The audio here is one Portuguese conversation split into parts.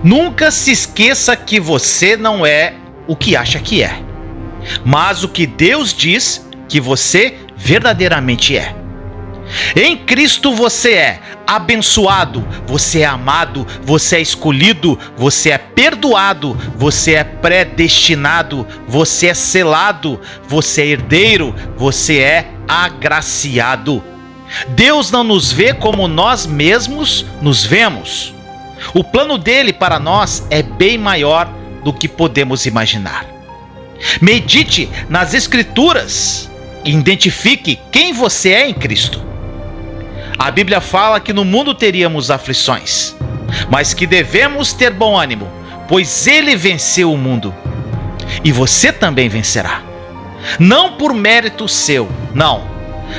Nunca se esqueça que você não é o que acha que é, mas o que Deus diz que você verdadeiramente é. Em Cristo você é abençoado, você é amado, você é escolhido, você é perdoado, você é predestinado, você é selado, você é herdeiro, você é agraciado. Deus não nos vê como nós mesmos nos vemos. O plano dele para nós é bem maior do que podemos imaginar. Medite nas Escrituras e identifique quem você é em Cristo. A Bíblia fala que no mundo teríamos aflições, mas que devemos ter bom ânimo, pois ele venceu o mundo. E você também vencerá. Não por mérito seu, não,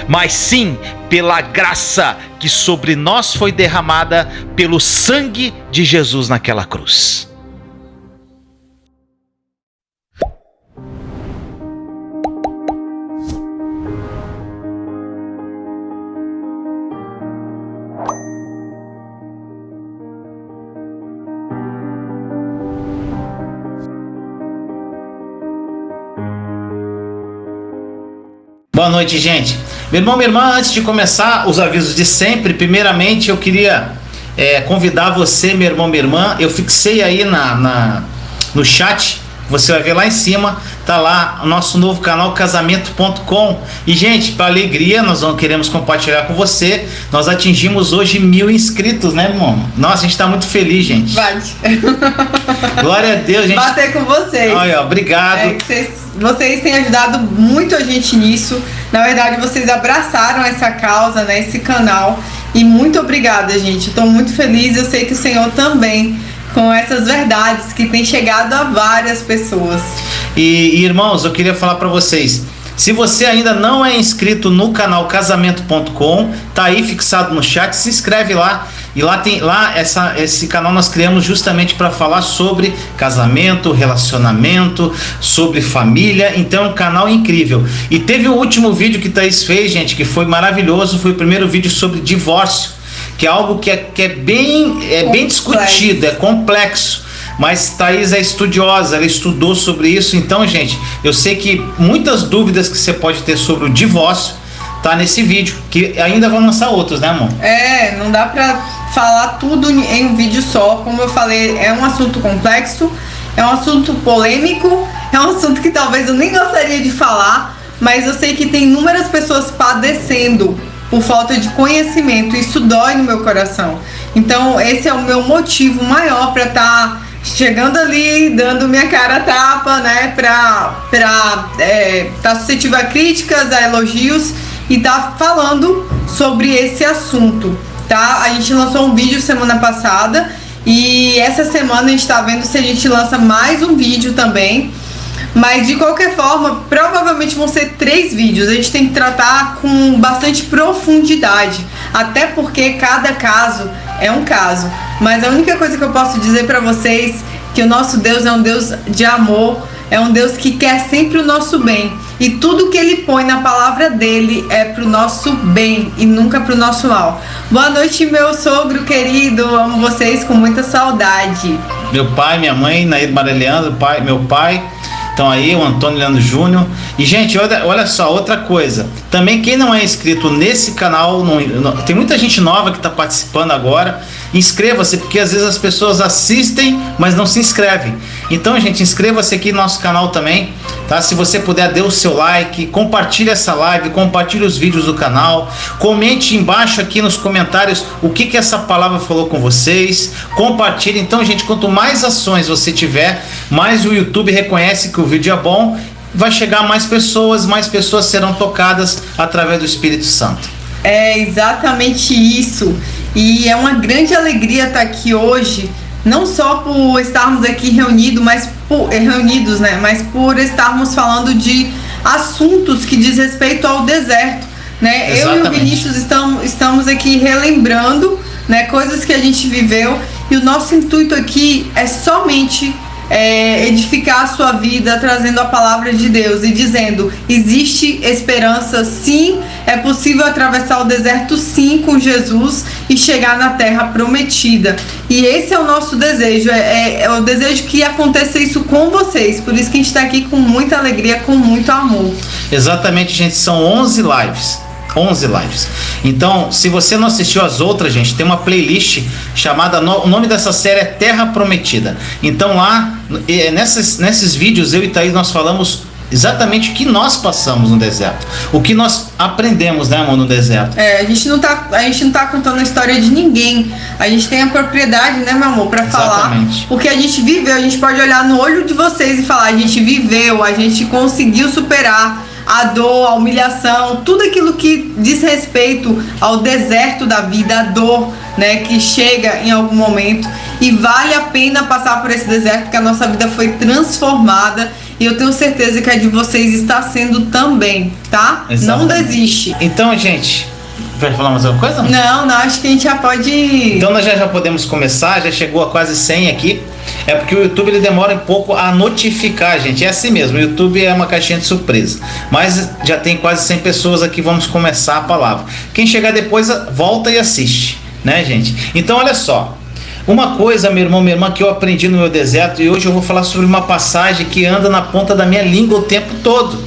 mas sim pela graça que sobre nós foi derramada pelo sangue de Jesus naquela cruz. Boa noite, gente. Meu irmão, minha irmã, antes de começar os avisos de sempre, primeiramente eu queria convidar você, meu irmão, minha irmã. Eu fixei aí no chat, você vai ver lá em cima, tá lá o nosso novo canal casamento.com. E, gente, para alegria, nós queremos compartilhar com você. Nós atingimos hoje 1000 inscritos, né, irmão? Nossa, a gente tá muito feliz, gente. Bate. Glória a Deus, gente. Bater com vocês. Olha, obrigado. Vocês têm ajudado muito a gente nisso. Na verdade, vocês abraçaram essa causa, né, esse canal. E muito obrigada, gente. Eu tô muito feliz. Eu sei que o Senhor também, com essas verdades que tem chegado a várias pessoas. E irmãos, eu queria falar para vocês, se você ainda não é inscrito no canal casamento.com, tá aí fixado no chat, se inscreve lá. E lá tem esse canal nós criamos justamente para falar sobre casamento, relacionamento, sobre família. Então é um canal incrível. E teve o último vídeo que Thaís fez, gente, que foi maravilhoso. Foi o primeiro vídeo sobre divórcio, que é algo que é bem discutido, é complexo. Mas Thaís é estudiosa, ela estudou sobre isso. Então, gente, eu sei que muitas dúvidas que você pode ter sobre o divórcio tá nesse vídeo, que ainda vão lançar outros, né, amor? Não dá pra falar tudo em um vídeo só. Como eu falei, é um assunto complexo, é um assunto polêmico, é um assunto que talvez eu nem gostaria de falar, mas eu sei que tem inúmeras pessoas padecendo por falta de conhecimento. Isso dói no meu coração. Então esse é o meu motivo maior para estar chegando ali, dando minha cara a tapa, né, pra tá suscetível a críticas, a elogios, e tá falando sobre esse assunto, tá? A gente lançou um vídeo semana passada e essa semana a gente tá vendo se a gente lança mais um vídeo também. Mas de qualquer forma, provavelmente vão ser 3 vídeos. A gente tem que tratar com bastante profundidade, até porque cada caso é um caso. Mas a única coisa que eu posso dizer pra vocês é que o nosso Deus é um Deus de amor, é um Deus que quer sempre o nosso bem. E tudo que Ele põe na palavra dEle é pro nosso bem e nunca pro nosso mal. Boa noite, meu sogro querido. Amo vocês com muita saudade. Meu pai, minha mãe, Nair Maria Leandro, meu pai. Então aí, o Antônio Leandro Júnior. E, gente, olha só, outra coisa. Também quem não é inscrito nesse canal, tem muita gente nova que está participando agora. Inscreva-se, porque às vezes as pessoas assistem, mas não se inscrevem. Então, gente, inscreva-se aqui no nosso canal também, tá? Se você puder, dê o seu like, compartilhe essa live, compartilhe os vídeos do canal, comente embaixo aqui nos comentários o que essa palavra falou com vocês, compartilhe. Então, gente, quanto mais ações você tiver, mais o YouTube reconhece que o vídeo é bom, vai chegar a mais pessoas serão tocadas através do Espírito Santo. É exatamente isso. E é uma grande alegria estar aqui hoje, não só por estarmos aqui reunidos, mas por estarmos falando de assuntos que diz respeito ao deserto, né? Exatamente. Eu e o Vinícius estamos aqui relembrando, né, coisas que a gente viveu, e o nosso intuito aqui é somente edificar a sua vida trazendo a palavra de Deus e dizendo: existe esperança, sim, é possível atravessar o deserto, sim, com Jesus e chegar na terra prometida. E esse é o nosso desejo, é o desejo que aconteça isso com vocês. Por isso que a gente está aqui com muita alegria, com muito amor. Exatamente, gente, são 11 lives. 11 lives. Então, se você não assistiu as outras, gente, tem uma playlist chamada, o nome dessa série é Terra Prometida. Então lá, nesses vídeos, eu e Thaís, nós falamos exatamente o que nós passamos no deserto, o que nós aprendemos, né, amor, no deserto. A gente não tá contando a história de ninguém. A gente tem a propriedade, né, meu amor, pra falar o que a gente viveu. A gente pode olhar no olho de vocês e falar: a gente viveu, a gente conseguiu superar a dor, a humilhação, tudo aquilo que diz respeito ao deserto da vida, a dor, né, que chega em algum momento. E vale a pena passar por esse deserto, porque a nossa vida foi transformada. E eu tenho certeza que a de vocês está sendo também, tá? Exatamente. Não desiste. Então, gente, vai falar mais alguma coisa? Não, acho que a gente já pode... Então nós já podemos começar, já chegou a quase 100 aqui. É porque o YouTube ele demora um pouco a notificar, gente. É assim mesmo, o YouTube é uma caixinha de surpresa. Mas já tem quase 100 pessoas aqui, vamos começar a palavra. Quem chegar depois, volta e assiste, né, gente? Então, olha só. Uma coisa, meu irmão, minha irmã, que eu aprendi no meu deserto, e hoje eu vou falar sobre uma passagem que anda na ponta da minha língua o tempo todo,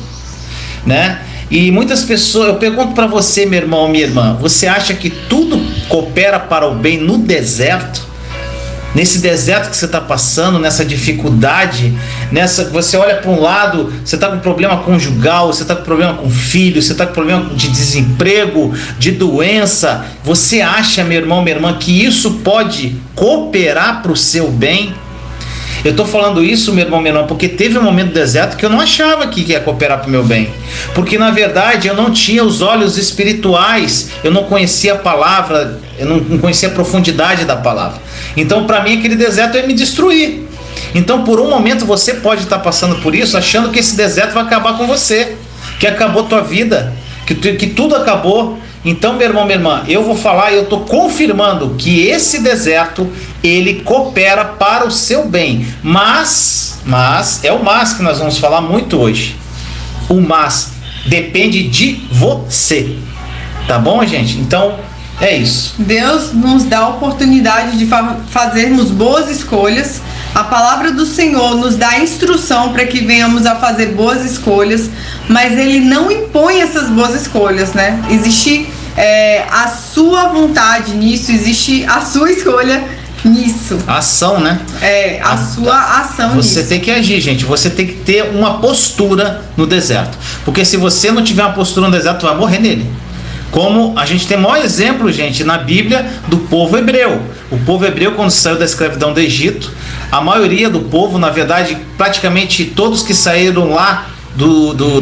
né? E muitas pessoas, eu pergunto para você, meu irmão, minha irmã, você acha que tudo coopera para o bem no deserto? Nesse deserto que você está passando, nessa dificuldade, você olha para um lado, você está com problema conjugal, você está com problema com filho, você está com problema de desemprego, de doença. Você acha, meu irmão, minha irmã, que isso pode cooperar para o seu bem? Eu estou falando isso, meu irmão, minha irmã, porque teve um momento do deserto que eu não achava que ia cooperar para o meu bem. Porque, na verdade, eu não tinha os olhos espirituais, eu não conhecia a palavra, eu não conhecia a profundidade da palavra. Então, para mim, aquele deserto ia me destruir. Então, por um momento, você pode estar passando por isso, achando que esse deserto vai acabar com você, que acabou tua vida, que tudo acabou. Então, meu irmão, minha irmã, eu vou falar e eu estou confirmando que esse deserto, ele coopera para o seu bem. Mas, é o mas que nós vamos falar muito hoje. O mas depende de você. Tá bom, gente? Então, é isso. Deus nos dá a oportunidade de fazermos boas escolhas. A palavra do Senhor nos dá a instrução para que venhamos a fazer boas escolhas, mas Ele não impõe essas boas escolhas, né? Existe a sua vontade nisso, existe a sua escolha nisso. A ação, né? A sua ação Você tem que agir, gente. Você tem que ter uma postura no deserto. Porque se você não tiver uma postura no deserto, vai morrer nele. Como a gente tem o maior exemplo, gente, na Bíblia do povo hebreu. O povo hebreu, quando saiu da escravidão do Egito, a maioria do povo, na verdade, praticamente todos que saíram lá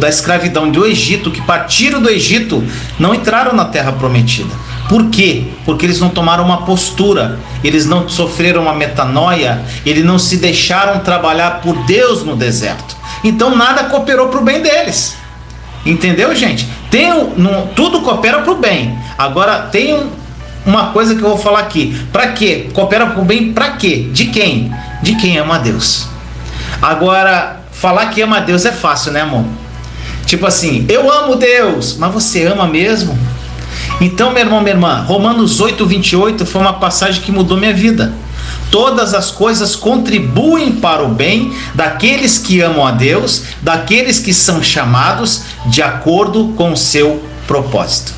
da escravidão do Egito, que partiram do Egito, não entraram na terra prometida. Por quê? Porque eles não tomaram uma postura, eles não sofreram uma metanoia, eles não se deixaram trabalhar por Deus no deserto. Então nada cooperou para o bem deles. Entendeu, gente? Tudo coopera para o bem. Agora tem uma coisa que eu vou falar aqui. Para quê? Coopera para o bem para quê? De quem? De quem ama a Deus. Agora, falar que ama a Deus é fácil, né, amor? Tipo assim, eu amo Deus, mas você ama mesmo? Então, meu irmão, minha irmã, Romanos 8:28 foi uma passagem que mudou minha vida. Todas as coisas contribuem para o bem daqueles que amam a Deus, daqueles que são chamados de acordo com o seu propósito.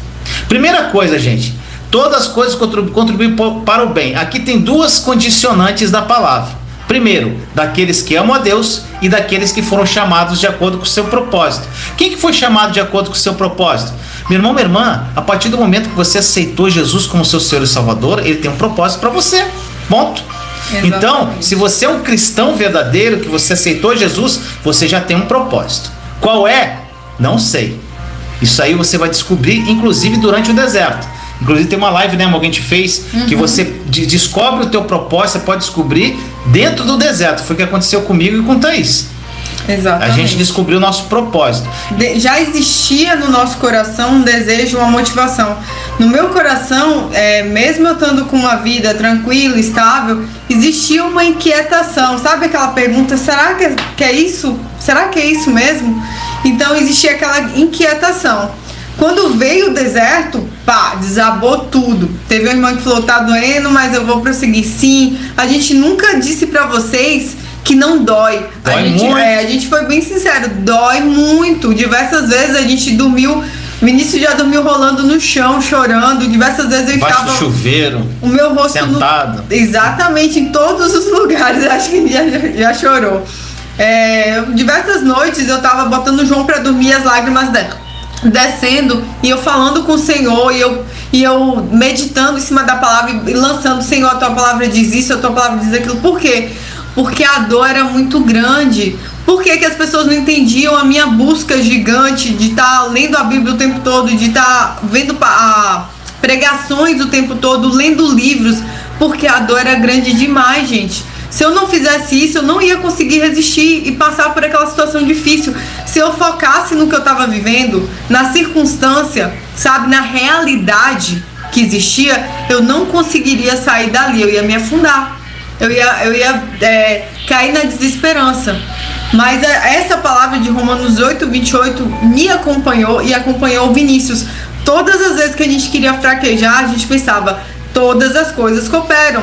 Primeira coisa, gente, todas as coisas contribuem para o bem. Aqui tem duas condicionantes da palavra. Primeiro, daqueles que amam a Deus e daqueles que foram chamados de acordo com o seu propósito. Quem que foi chamado de acordo com o seu propósito? Meu irmão, minha irmã, a partir do momento que você aceitou Jesus como seu Senhor e Salvador, Ele tem um propósito para você. Ponto. Exatamente. Então, se você é um cristão verdadeiro, que você aceitou Jesus, você já tem um propósito. Qual é? Não sei. Isso aí você vai descobrir, inclusive, durante o deserto. Inclusive tem uma live, né, alguém te fez, que você descobre o teu propósito, você pode descobrir dentro do deserto. Foi o que aconteceu comigo e com Thaís. Exatamente. A gente descobriu o nosso propósito. Já existia no nosso coração um desejo, uma motivação. No meu coração, mesmo eu estando com uma vida tranquila, estável, existia uma inquietação. Sabe aquela pergunta, será que é isso? Será que é isso mesmo? Então existia aquela inquietação. Quando veio o deserto, pá, desabou tudo. Teve uma irmã que falou, tá doendo, mas eu vou prosseguir. Sim, a gente nunca disse pra vocês que não dói. A gente foi bem sincero, dói muito. Diversas vezes a gente dormiu, o Vinícius já dormiu rolando no chão, chorando. Diversas vezes eu Embaixo ficava... do chuveiro, o meu rosto sentado. Exatamente, em todos os lugares. Eu acho que ele já chorou. Diversas noites eu tava botando o João pra dormir, as lágrimas descendo, e eu falando com o Senhor, e eu meditando em cima da palavra e lançando, Senhor, a tua palavra diz isso, a tua palavra diz aquilo. Por quê? Porque a dor era muito grande. Por que as pessoas não entendiam a minha busca gigante de estar lendo a Bíblia o tempo todo, de estar vendo pregações o tempo todo, lendo livros? Porque a dor era grande demais, gente. Se eu não fizesse isso, eu não ia conseguir resistir e passar por aquela situação difícil. Se eu focasse no que eu estava vivendo, na circunstância, sabe, na realidade que existia, eu não conseguiria sair dali, eu ia me afundar. Eu ia cair na desesperança. Mas essa palavra de Romanos 8:28 me acompanhou e acompanhou o Vinícius. Todas as vezes que a gente queria fraquejar, a gente pensava, todas as coisas cooperam.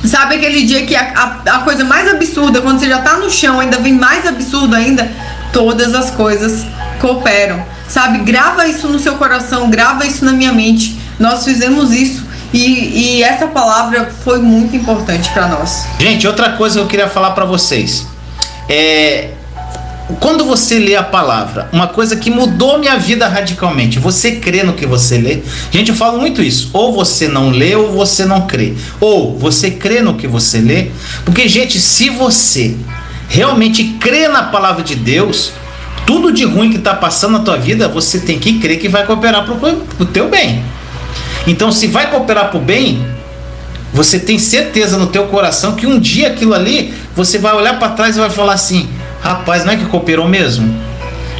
Sabe aquele dia que a coisa mais absurda, quando você já tá no chão, ainda vem mais absurdo ainda? Todas as coisas cooperam. Sabe, grava isso no seu coração, grava isso na minha mente. Nós fizemos isso e essa palavra foi muito importante para nós. Gente, outra coisa que eu queria falar para vocês. Quando você lê a palavra, uma coisa que mudou minha vida radicalmente, você crê no que você lê? Gente, eu falo muito isso, ou você não lê ou você não crê, ou você crê no que você lê, porque, gente, se você realmente crê na palavra de Deus, tudo de ruim que está passando na tua vida, você tem que crer que vai cooperar pro teu bem. Então, se vai cooperar pro bem, você tem certeza no teu coração que um dia aquilo ali, você vai olhar para trás e vai falar assim, rapaz, não é que cooperou mesmo?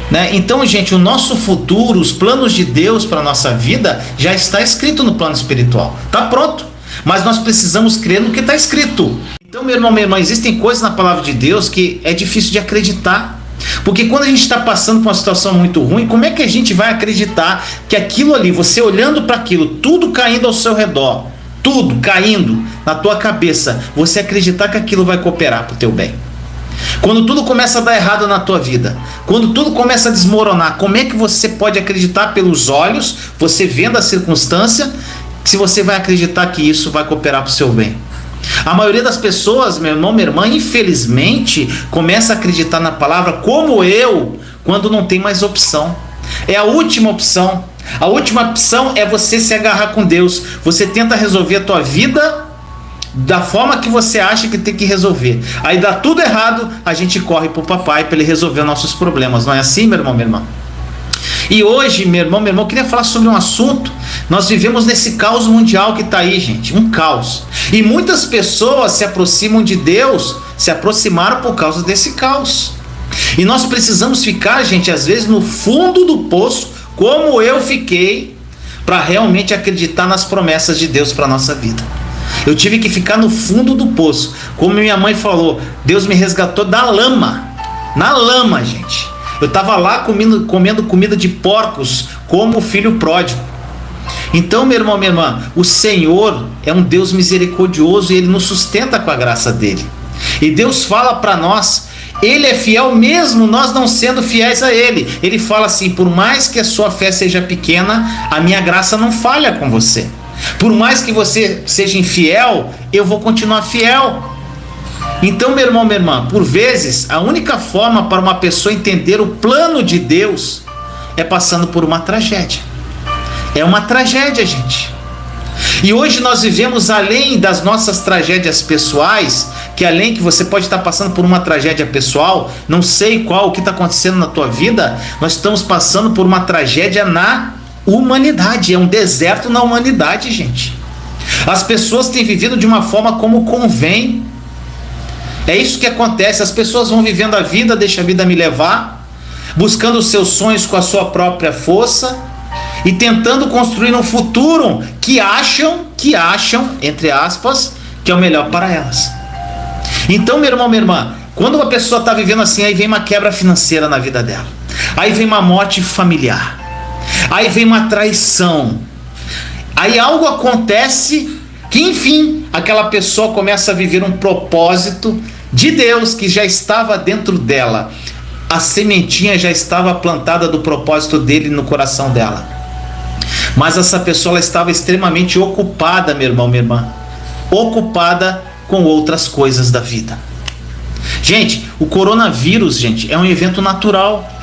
Né? Então, gente, o nosso futuro, os planos de Deus para a nossa vida já está escrito no plano espiritual. Está pronto. Mas nós precisamos crer no que está escrito. Então, meu irmão, minha irmã, existem coisas na palavra de Deus que é difícil de acreditar. Porque quando a gente está passando por uma situação muito ruim, como é que a gente vai acreditar que aquilo ali, você olhando para aquilo, tudo caindo ao seu redor, tudo caindo na tua cabeça, você acreditar que aquilo vai cooperar para o teu bem? Quando tudo começa a dar errado na tua vida, quando tudo começa a desmoronar, como é que você pode acreditar pelos olhos, você vendo a circunstância, se você vai acreditar que isso vai cooperar para o seu bem? A maioria das pessoas, meu irmão, minha irmã, infelizmente, começa a acreditar na palavra como eu, quando não tem mais opção. É a última opção. A última opção é você se agarrar com Deus. Você tenta resolver a tua vida da forma que você acha que tem que resolver. Aí dá tudo errado, a gente corre pro papai para ele resolver nossos problemas. Não é assim, meu irmão, minha irmã? E hoje, meu irmão, eu queria falar sobre um assunto. Nós vivemos nesse caos mundial que está aí, gente, um caos. E muitas pessoas se aproximam de Deus, se aproximaram por causa desse caos. E nós precisamos ficar, gente, às vezes no fundo do poço, como eu fiquei, para realmente acreditar nas promessas de Deus para a nossa vida. Eu tive que ficar no fundo do poço. Como minha mãe falou, Deus me resgatou da lama. Na lama, gente. Eu estava lá comendo comida de porcos, como o filho pródigo. Então, meu irmão, minha irmã, o Senhor é um Deus misericordioso e Ele nos sustenta com a graça dEle. E Deus fala para nós, Ele é fiel mesmo nós não sendo fiéis a Ele. Ele fala assim, por mais que a sua fé seja pequena, a minha graça não falha com você. Por mais que você seja infiel, eu vou continuar fiel. Então, meu irmão, minha irmã, por vezes, a única forma para uma pessoa entender o plano de Deus é passando por uma tragédia. É uma tragédia, gente. E hoje nós vivemos além das nossas tragédias pessoais, que além que você pode estar passando por uma tragédia pessoal, não sei o que está acontecendo na tua vida, nós estamos passando por uma tragédia na humanidade. É um deserto na humanidade, gente. As pessoas têm vivido de uma forma como convém. É isso que acontece, as pessoas vão vivendo a vida, deixa a vida me levar, buscando os seus sonhos com a sua própria força e tentando construir um futuro que acham, entre aspas, que é o melhor para elas. Então, meu irmão, minha irmã, quando uma pessoa está vivendo assim, aí vem uma quebra financeira na vida dela, aí vem uma morte familiar, aí vem uma traição, aí algo acontece que, enfim, aquela pessoa começa a viver um propósito de Deus que já estava dentro dela. A sementinha já estava plantada do propósito dele no coração dela. Mas essa pessoa ela estava extremamente ocupada, meu irmão, minha irmã. Ocupada com outras coisas da vida. Gente, o coronavírus, gente, é um evento natural.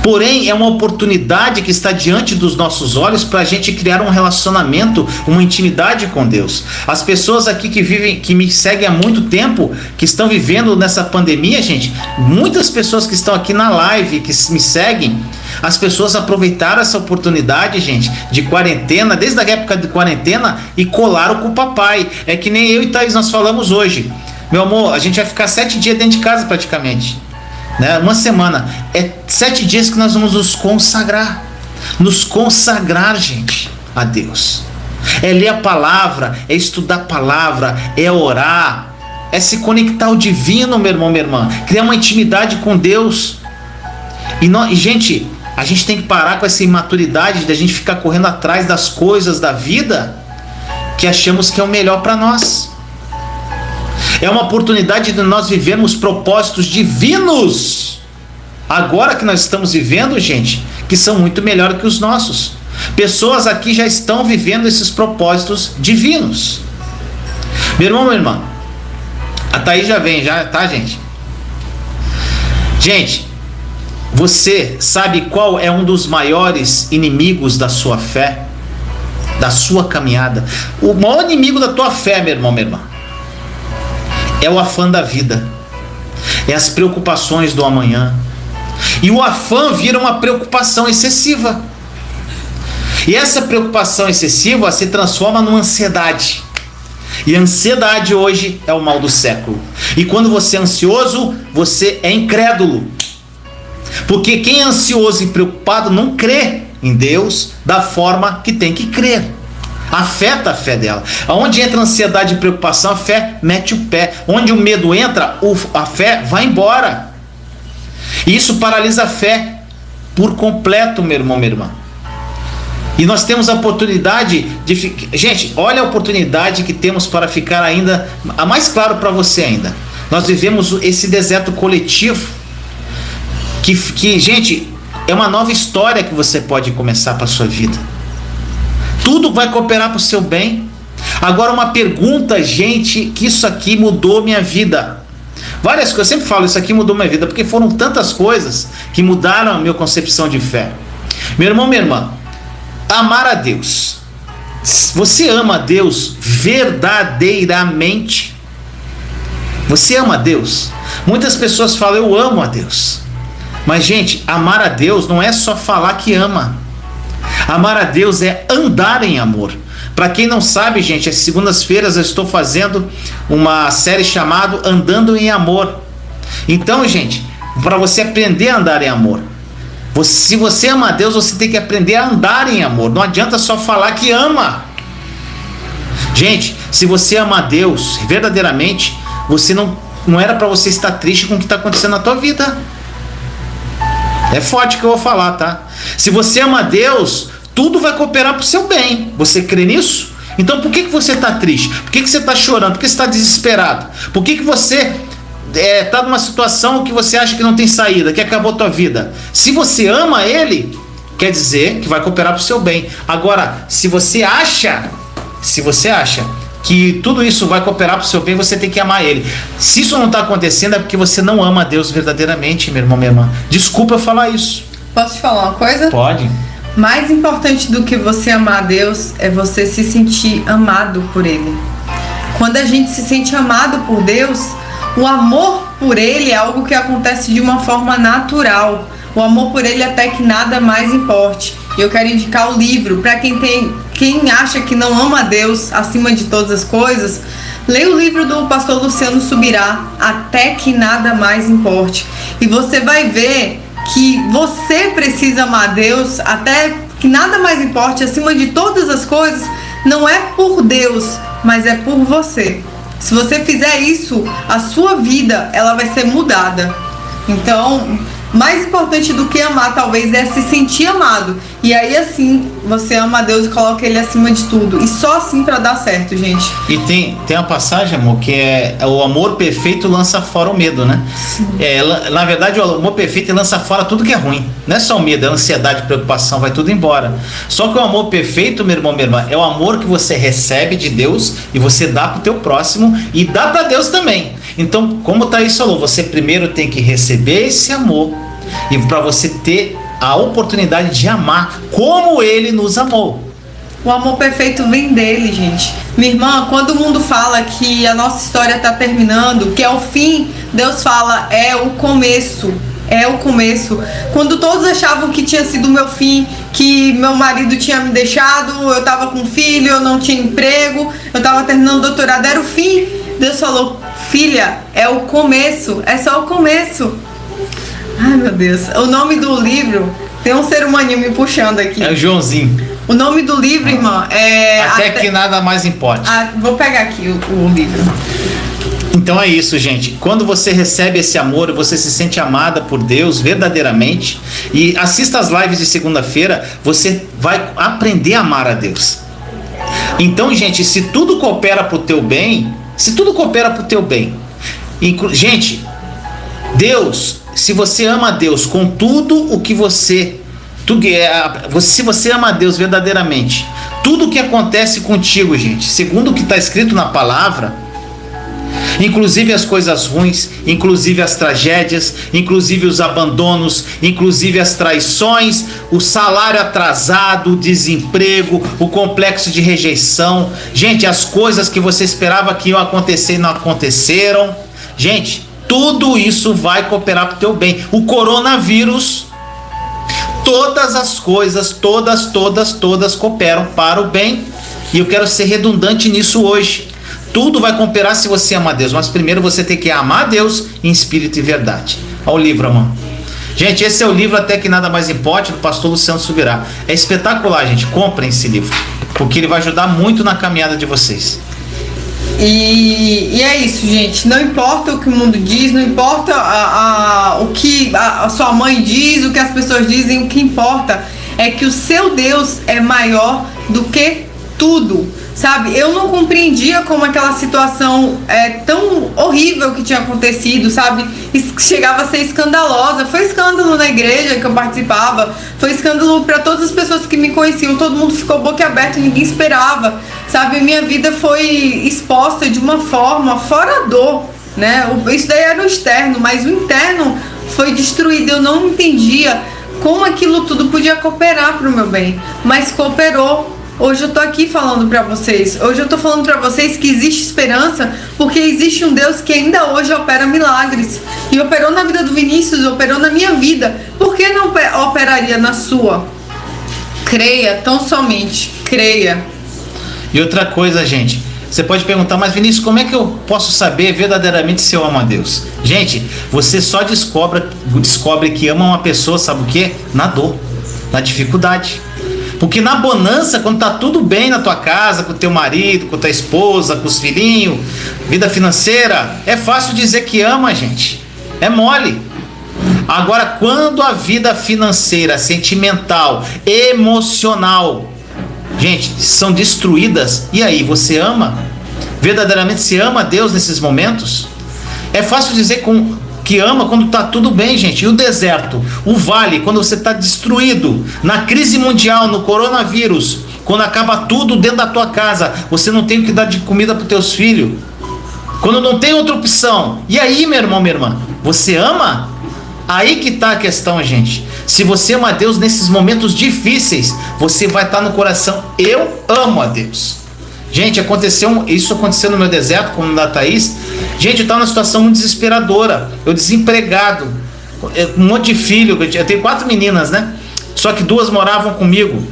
Porém, é uma oportunidade que está diante dos nossos olhos para a gente criar um relacionamento, uma intimidade com Deus. As pessoas aqui que me seguem há muito tempo, que estão vivendo nessa pandemia, gente, muitas pessoas que estão aqui na live, que me seguem, as pessoas aproveitaram essa oportunidade, gente, de quarentena, desde a época de quarentena, e colaram com o papai. É que nem eu e Thaís nós falamos hoje. Meu amor, a gente vai ficar 7 dias dentro de casa praticamente. Uma semana, é 7 dias que nós vamos nos consagrar, gente, a Deus. É ler a palavra, é estudar a palavra, é orar, é se conectar ao divino, meu irmão, minha irmã, criar uma intimidade com Deus. E gente, a gente tem que parar com essa imaturidade de a gente ficar correndo atrás das coisas da vida que achamos que é o melhor para nós. É uma oportunidade de nós vivermos propósitos divinos. Agora que nós estamos vivendo, gente, que são muito melhores que os nossos. Pessoas aqui já estão vivendo esses propósitos divinos. Meu irmão, minha irmã, a Thaís já vem, tá, gente? Gente, você sabe qual é um dos maiores inimigos da sua fé? Da sua caminhada? O maior inimigo da tua fé, meu irmão, minha irmã, é o afã da vida, é as preocupações do amanhã. E o afã vira uma preocupação excessiva. E essa preocupação excessiva se transforma numa ansiedade. E a ansiedade hoje é o mal do século. E quando você é ansioso, você é incrédulo. Porque quem é ansioso e preocupado não crê em Deus da forma que tem que crer. Afeta a fé dela. Onde entra ansiedade e preocupação, a fé mete o pé. Onde o medo entra, a fé vai embora. E isso paralisa a fé por completo, meu irmão, minha irmã. E nós temos a oportunidade de... Gente, olha a oportunidade que temos para ficar ainda... A mais claro para você ainda. Nós vivemos esse deserto coletivo. Que, gente, é uma nova história que você pode começar para a sua vida. Tudo vai cooperar para o seu bem. Agora uma pergunta, gente, que isso aqui mudou minha vida. Várias coisas, eu sempre falo, isso aqui mudou minha vida, porque foram tantas coisas que mudaram a minha concepção de fé. Meu irmão, minha irmã, amar a Deus. Você ama a Deus verdadeiramente? Você ama a Deus? Muitas pessoas falam, eu amo a Deus. Mas, gente, amar a Deus não é só falar que ama. Amar a Deus é andar em amor. Para quem não sabe, gente, às segundas-feiras eu estou fazendo uma série chamada Andando em Amor. Então, gente, para você aprender a andar em amor, se você ama a Deus, você tem que aprender a andar em amor. Não adianta só falar que ama. Gente, se você ama a Deus verdadeiramente, você não era para você estar triste com o que está acontecendo na tua vida. É forte que eu vou falar, tá? Se você ama a Deus, tudo vai cooperar para o seu bem. Você crê nisso? Então por que você está triste? Por que você está chorando? Por que você está desesperado? Por que você está numa situação que você acha que não tem saída, que acabou a tua vida? Se você ama Ele, quer dizer que vai cooperar para o seu bem. Agora, se você acha que tudo isso vai cooperar para o seu bem, você tem que amar Ele. Se isso não está acontecendo, é porque você não ama a Deus verdadeiramente, meu irmão, minha irmã. Desculpa eu falar isso. Posso te falar uma coisa? Pode. Mais importante do que você amar a Deus é você se sentir amado por Ele. Quando a gente se sente amado por Deus, o amor por Ele é algo que acontece de uma forma natural. O amor por Ele até que nada mais importe. Eu quero indicar o livro para quem quem acha que não ama a Deus acima de todas as coisas, leia o livro do pastor Luciano Subirá, Até que Nada Mais Importe. E você vai ver que você precisa amar a Deus até que nada mais importe, acima de todas as coisas, não é por Deus, mas é por você. Se você fizer isso, a sua vida ela vai ser mudada. Então, mais importante do que amar, talvez, é se sentir amado. E aí, assim, você ama a Deus e coloca Ele acima de tudo. E só assim pra dar certo, gente. E tem uma passagem, amor, que é o amor perfeito lança fora o medo, né? Na verdade, o amor perfeito lança fora tudo que é ruim. Não é só o medo, é a ansiedade, a preocupação, vai tudo embora. Só que o amor perfeito, meu irmão, minha irmã, é o amor que você recebe de Deus e você dá pro teu próximo e dá pra Deus também. Então, como o Thaís falou, você primeiro tem que receber esse amor e para você ter a oportunidade de amar como Ele nos amou. O amor perfeito vem dele, gente. Minha irmã, quando o mundo fala que a nossa história está terminando, que é o fim, Deus fala, é o começo. É o começo. Quando todos achavam que tinha sido o meu fim, que meu marido tinha me deixado, eu tava com filho, eu não tinha emprego, eu tava terminando o doutorado, era o fim. Deus falou, filha, é o começo, é só o começo. Ai, meu Deus. O nome do livro, tem um ser humaninho me puxando aqui. É o Joãozinho. O nome do livro, irmã, é... Até que nada mais importe. Vou pegar aqui o livro. Então é isso, gente. Quando você recebe esse amor, você se sente amada por Deus verdadeiramente. E assista as lives de segunda-feira, você vai aprender a amar a Deus. Então, gente, se tudo coopera pro teu bem, gente, Deus, se você ama a Deus com tudo o que se você ama a Deus verdadeiramente, tudo o que acontece contigo, gente, segundo o que está escrito na palavra, inclusive as coisas ruins, inclusive as tragédias, inclusive os abandonos, inclusive as traições, o salário atrasado, o desemprego, o complexo de rejeição, gente, as coisas que você esperava que iam acontecer e não aconteceram, gente, tudo isso vai cooperar para o teu bem. O coronavírus, todas as coisas, todas cooperam para o bem. E eu quero ser redundante nisso hoje. Tudo vai cooperar se você ama a Deus, mas primeiro você tem que amar a Deus em espírito e verdade. Olha o livro, amor. Gente, esse é o livro Até que Nada Mais Importe, do pastor Luciano Subirá. É espetacular, gente. Comprem esse livro, porque ele vai ajudar muito na caminhada de vocês. E é isso, gente. Não importa o que o mundo diz, não importa o que a sua mãe diz, o que as pessoas dizem, o que importa é que o seu Deus é maior do que tudo, sabe? Eu não compreendia como aquela situação tão horrível que tinha acontecido, sabe? Chegava a ser escandalosa. Foi escândalo na igreja que eu participava, foi escândalo para todas as pessoas que me conheciam, todo mundo ficou boquiaberto, ninguém esperava, sabe? Minha vida foi exposta de uma forma fora dor, né? Isso daí era o externo, mas o interno foi destruído. Eu não entendia como aquilo tudo podia cooperar para o meu bem, mas cooperou. Hoje eu tô aqui falando pra vocês. Hoje eu tô falando pra vocês que existe esperança, porque existe um Deus que ainda hoje opera milagres. E operou na vida do Vinícius, operou na minha vida. Por que não operaria na sua? Creia, tão somente. Creia. E outra coisa, gente. Você pode perguntar, mas Vinícius, como é que eu posso saber verdadeiramente se eu amo a Deus? Gente, você só descobre que ama uma pessoa, sabe o quê? Na dor, na dificuldade. Porque na bonança, quando tá tudo bem na tua casa, com o teu marido, com tua esposa, com os filhinhos, vida financeira, é fácil dizer que ama, gente. É mole. Agora, quando a vida financeira, sentimental, emocional, gente, são destruídas, e aí, você ama? Verdadeiramente se ama a Deus nesses momentos? É fácil dizer que ama quando está tudo bem, gente. E o deserto, o vale, quando você está destruído, na crise mundial, no coronavírus, quando acaba tudo dentro da tua casa, você não tem o que dar de comida para os teus filhos, quando não tem outra opção. E aí, meu irmão, minha irmã, você ama? Aí que está a questão, gente. Se você ama a Deus nesses momentos difíceis, você vai estar no coração, eu amo a Deus. Gente, isso aconteceu no meu deserto, como da Thaís. Gente, eu estava numa situação muito desesperadora. Eu desempregado, um monte de filho. Eu tenho 4 meninas, né? Só que 2 moravam comigo.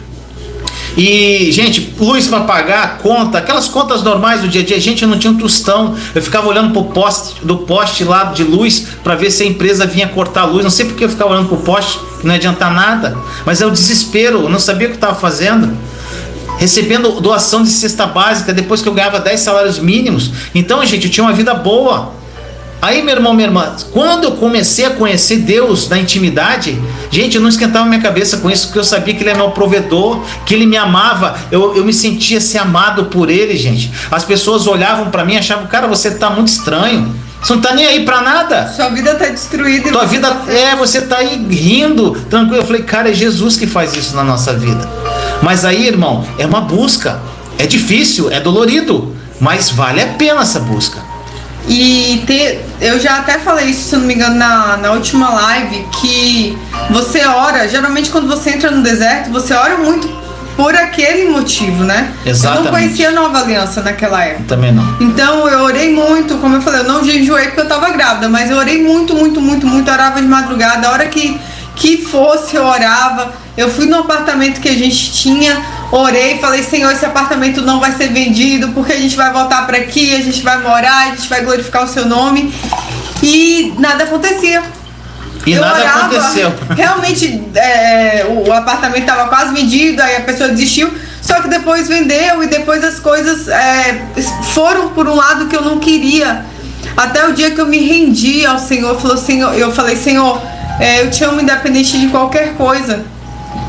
E, gente, luz para pagar, conta, aquelas contas normais do dia a dia. Gente, eu não tinha um tostão. Eu ficava olhando pro poste lá de luz para ver se a empresa vinha cortar a luz. Não sei porque eu ficava olhando pro poste, que não ia adiantar nada. Mas é o desespero, eu não sabia o que estava fazendo. Recebendo doação de cesta básica depois que eu ganhava 10 salários mínimos. Então, gente, eu tinha uma vida boa. Aí, meu irmão, minha irmã, quando eu comecei a conhecer Deus na intimidade, gente, eu não esquentava minha cabeça com isso, porque eu sabia que Ele é meu provedor, que Ele me amava, eu me sentia ser amado por Ele, gente. As pessoas olhavam pra mim e achavam, cara, você tá muito estranho, você não tá nem aí pra nada. Sua vida tá destruída. Tua vida, você tá aí rindo, tranquilo. Eu falei, cara, é Jesus que faz isso na nossa vida. Mas aí, irmão, é uma busca, é difícil, é dolorido, mas vale a pena essa busca. E eu já até falei isso, se não me engano, na última live, que você ora, geralmente quando você entra no deserto, você ora muito por aquele motivo, né? Exatamente. Eu não conhecia a Nova Aliança naquela época. Também não. Então eu orei muito, como eu falei, eu não jejuei porque eu tava grávida, mas eu orei muito, orava de madrugada, a hora que fosse eu orava. Eu fui no apartamento que a gente tinha, orei, falei, Senhor, esse apartamento não vai ser vendido, porque a gente vai voltar para aqui, a gente vai morar, a gente vai glorificar o seu nome. E nada acontecia. E eu nada orava, aconteceu. Realmente, o apartamento estava quase vendido, aí a pessoa desistiu, só que depois vendeu e depois as coisas foram por um lado que eu não queria. Até o dia que eu me rendi ao Senhor, eu falei, Senhor, eu te amo independente de qualquer coisa.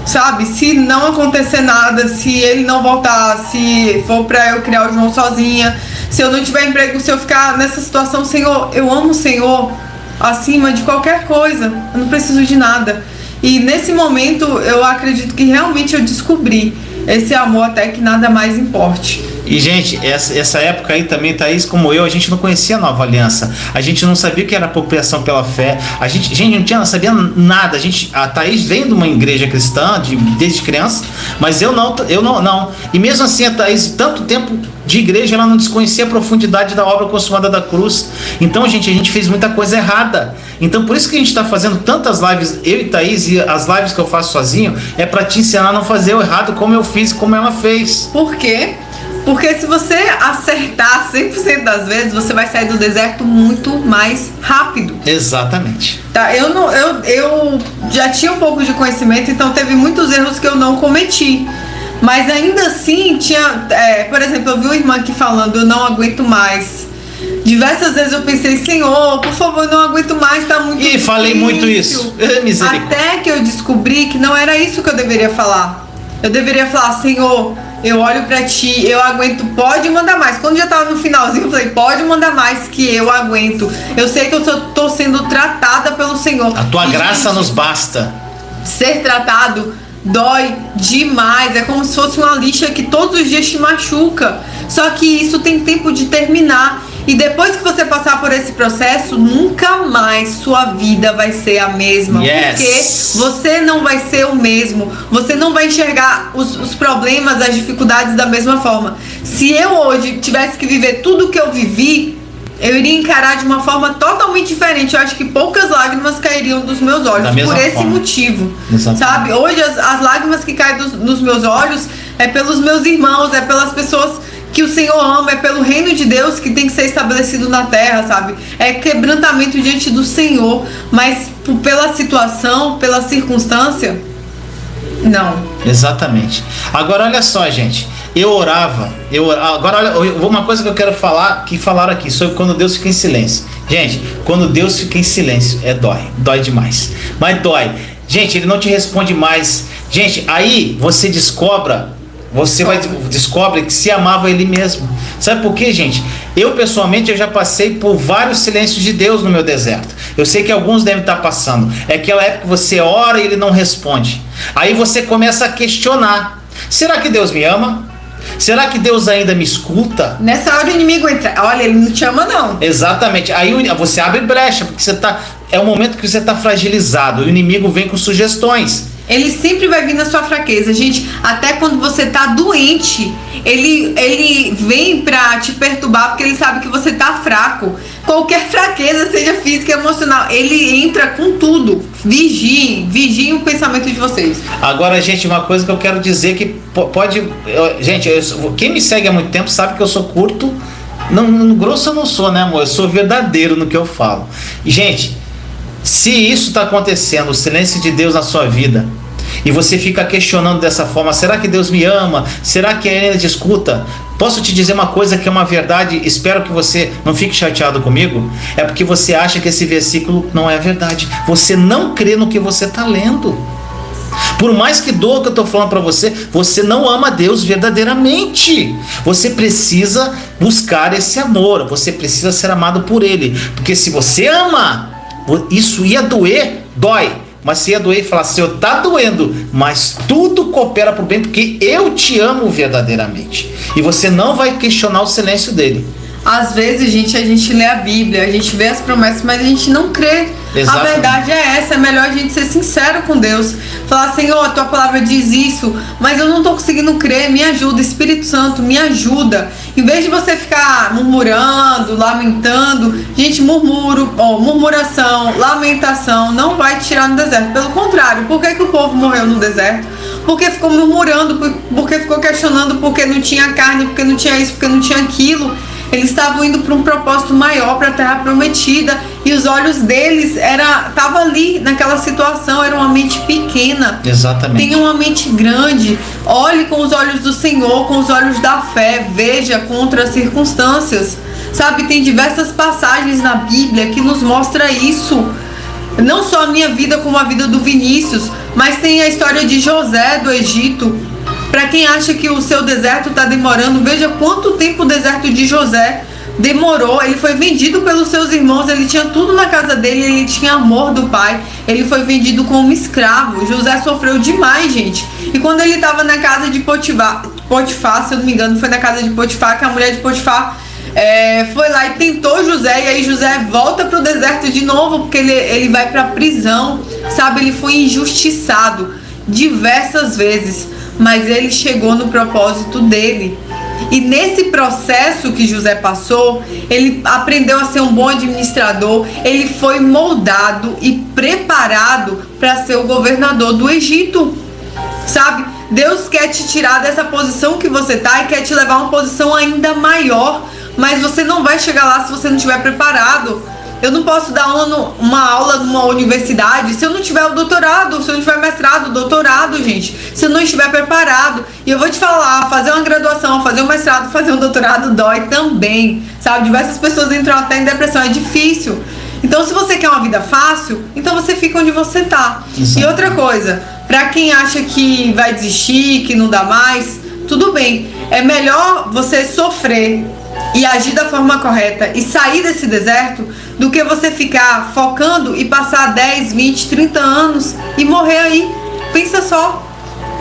Sabe, se não acontecer nada, se ele não voltar, se for pra eu criar o João sozinha, se eu não tiver emprego, se eu ficar nessa situação, Senhor, eu amo o Senhor acima de qualquer coisa, eu não preciso de nada. E nesse momento eu acredito que realmente eu descobri esse amor até que nada mais importe. E, gente, essa época aí também, Thaís, como eu, a gente não conhecia a Nova Aliança. A gente não sabia o que era apropriação pela fé. A gente não sabia nada. A Thaís vem de uma igreja cristã desde criança, mas eu não. E mesmo assim, a Thaís, tanto tempo de igreja, ela não desconhecia a profundidade da obra consumada da cruz. Então, gente, a gente fez muita coisa errada. Então, por isso que a gente está fazendo tantas lives, eu e Thaís, e as lives que eu faço sozinho, é para te ensinar a não fazer o errado como eu fiz e como ela fez. Por quê? Porque se você acertar 100% das vezes, você vai sair do deserto muito mais rápido. Exatamente. Tá, eu já tinha um pouco de conhecimento, então teve muitos erros que eu não cometi. Mas ainda assim, por exemplo, eu vi uma irmã aqui falando, eu não aguento mais. Diversas vezes eu pensei, Senhor, por favor, eu não aguento mais, tá muito difícil. E falei muito isso. Até que eu descobri que não era isso que eu deveria falar. Eu deveria falar, Senhor, eu olho pra ti, eu aguento, pode mandar mais. Quando já tava no finalzinho, eu falei, pode mandar mais que eu aguento. Eu sei que eu tô sendo tratada pelo Senhor. A tua graça nos basta. Ser tratado dói demais, é como se fosse uma lixa que todos os dias te machuca. Só que isso tem tempo de terminar. E depois que você passar por esse processo, nunca mais sua vida vai ser a mesma. Yes. Porque você não vai ser o mesmo. Você não vai enxergar os problemas, as dificuldades da mesma forma. Se eu hoje tivesse que viver tudo o que eu vivi, eu iria encarar de uma forma totalmente diferente. Eu acho que poucas lágrimas cairiam dos meus olhos por esse motivo. Exatamente. Sabe? Hoje as lágrimas que caem dos meus olhos é pelos meus irmãos, é pelas pessoas que o Senhor ama, é pelo reino de Deus que tem que ser estabelecido na terra, sabe? É quebrantamento diante do Senhor, mas pela situação, pela circunstância, não. Exatamente. Agora olha só, gente, eu orava. Agora olha, uma coisa que eu quero falar, que falaram aqui, sobre quando Deus fica em silêncio. Gente, quando Deus fica em silêncio, dói demais. Mas dói. Gente, Ele não te responde mais. Gente, aí você descobre que se amava Ele mesmo. Sabe por quê, gente? Eu pessoalmente já passei por vários silêncios de Deus no meu deserto. Eu sei que alguns devem estar passando. É aquela época que você ora e Ele não responde. Aí você começa a questionar: será que Deus me ama? Será que Deus ainda me escuta? Nessa hora o inimigo entra. Olha, Ele não te ama não. Exatamente. Aí você abre brecha, porque é o momento que você está fragilizado. O inimigo vem com sugestões. Ele sempre vai vir na sua fraqueza, gente. Até quando você tá doente, ele vem pra te perturbar, porque ele sabe que você tá fraco. qualquer fraqueza, seja física ou emocional, ele entra com tudo. Vigiem o pensamento de vocês. Agora, gente, uma coisa que eu quero dizer que pode... Gente, quem me segue há muito tempo sabe que eu sou curto. Não, grosso eu não sou, né, amor? Eu sou verdadeiro no que eu falo. E, gente, se isso está acontecendo, o silêncio de Deus na sua vida, e você fica questionando dessa forma, será que Deus me ama? Será que Ele ainda escuta? Posso te dizer uma coisa que é uma verdade, espero que você não fique chateado comigo, é porque você acha que esse versículo não é verdade. Você não crê no que você está lendo. Por mais que doa o que eu estou falando para você, você não ama Deus verdadeiramente. Você precisa buscar esse amor, você precisa ser amado por Ele. Porque se você ama, isso ia doer, dói. Mas se ia doer e falar, Senhor, tá doendo, mas tudo coopera para o bem, porque eu te amo verdadeiramente. E você não vai questionar o silêncio dele. Às vezes, gente, a gente lê a Bíblia, a gente vê as promessas, mas a gente não crê. Exatamente. A verdade é essa, é melhor a gente ser sincero com Deus. Falar, Senhor, a tua palavra diz isso, mas eu não tô conseguindo crer, me ajuda, Espírito Santo, me ajuda. Em vez de você ficar murmurando, lamentando, gente, murmuração, lamentação, não vai te tirar no deserto. Pelo contrário, por que o povo morreu no deserto? Porque ficou murmurando, porque ficou questionando, porque não tinha carne, porque não tinha isso, porque não tinha aquilo. Eles estavam indo para um propósito maior, para a terra prometida, e os olhos deles estavam ali naquela situação. Era uma mente pequena. Exatamente. Tenha uma mente grande. Olhe com os olhos do Senhor, com os olhos da fé. Veja contra as circunstâncias. Sabe, tem diversas passagens na Bíblia que nos mostra isso. Não só a minha vida, como a vida do Vinícius, mas tem a história de José do Egito. Para quem acha que o seu deserto está demorando, veja quanto tempo o deserto de José demorou. Ele foi vendido pelos seus irmãos, ele tinha tudo na casa dele, ele tinha amor do pai, ele foi vendido como escravo. José sofreu demais, gente. E quando ele estava na casa de Potifar, se eu não me engano, foi na casa de Potifar, que a mulher de Potifar foi lá e tentou José, e aí José volta para o deserto de novo, porque ele vai para a prisão, sabe? Ele foi injustiçado diversas vezes, mas ele chegou no propósito dele. E nesse processo que José passou, ele aprendeu a ser um bom administrador, ele foi moldado e preparado para ser o governador do Egito. Sabe? Deus quer te tirar dessa posição que você está e quer te levar a uma posição ainda maior, mas você não vai chegar lá se você não estiver preparado. Eu não posso dar uma aula numa universidade se eu não tiver o doutorado, se eu não tiver mestrado, doutorado, gente. Se eu não estiver preparado. E eu vou te falar, fazer uma graduação, fazer um mestrado, fazer um doutorado dói também, sabe? Diversas pessoas entram até em depressão, é difícil. Então, se você quer uma vida fácil, então você fica onde você tá. Exato. E outra coisa, pra quem acha que vai desistir, que não dá mais, tudo bem. É melhor você sofrer e agir da forma correta e sair desse deserto do que você ficar focando e passar 10, 20, 30 anos e morrer aí. Pensa só.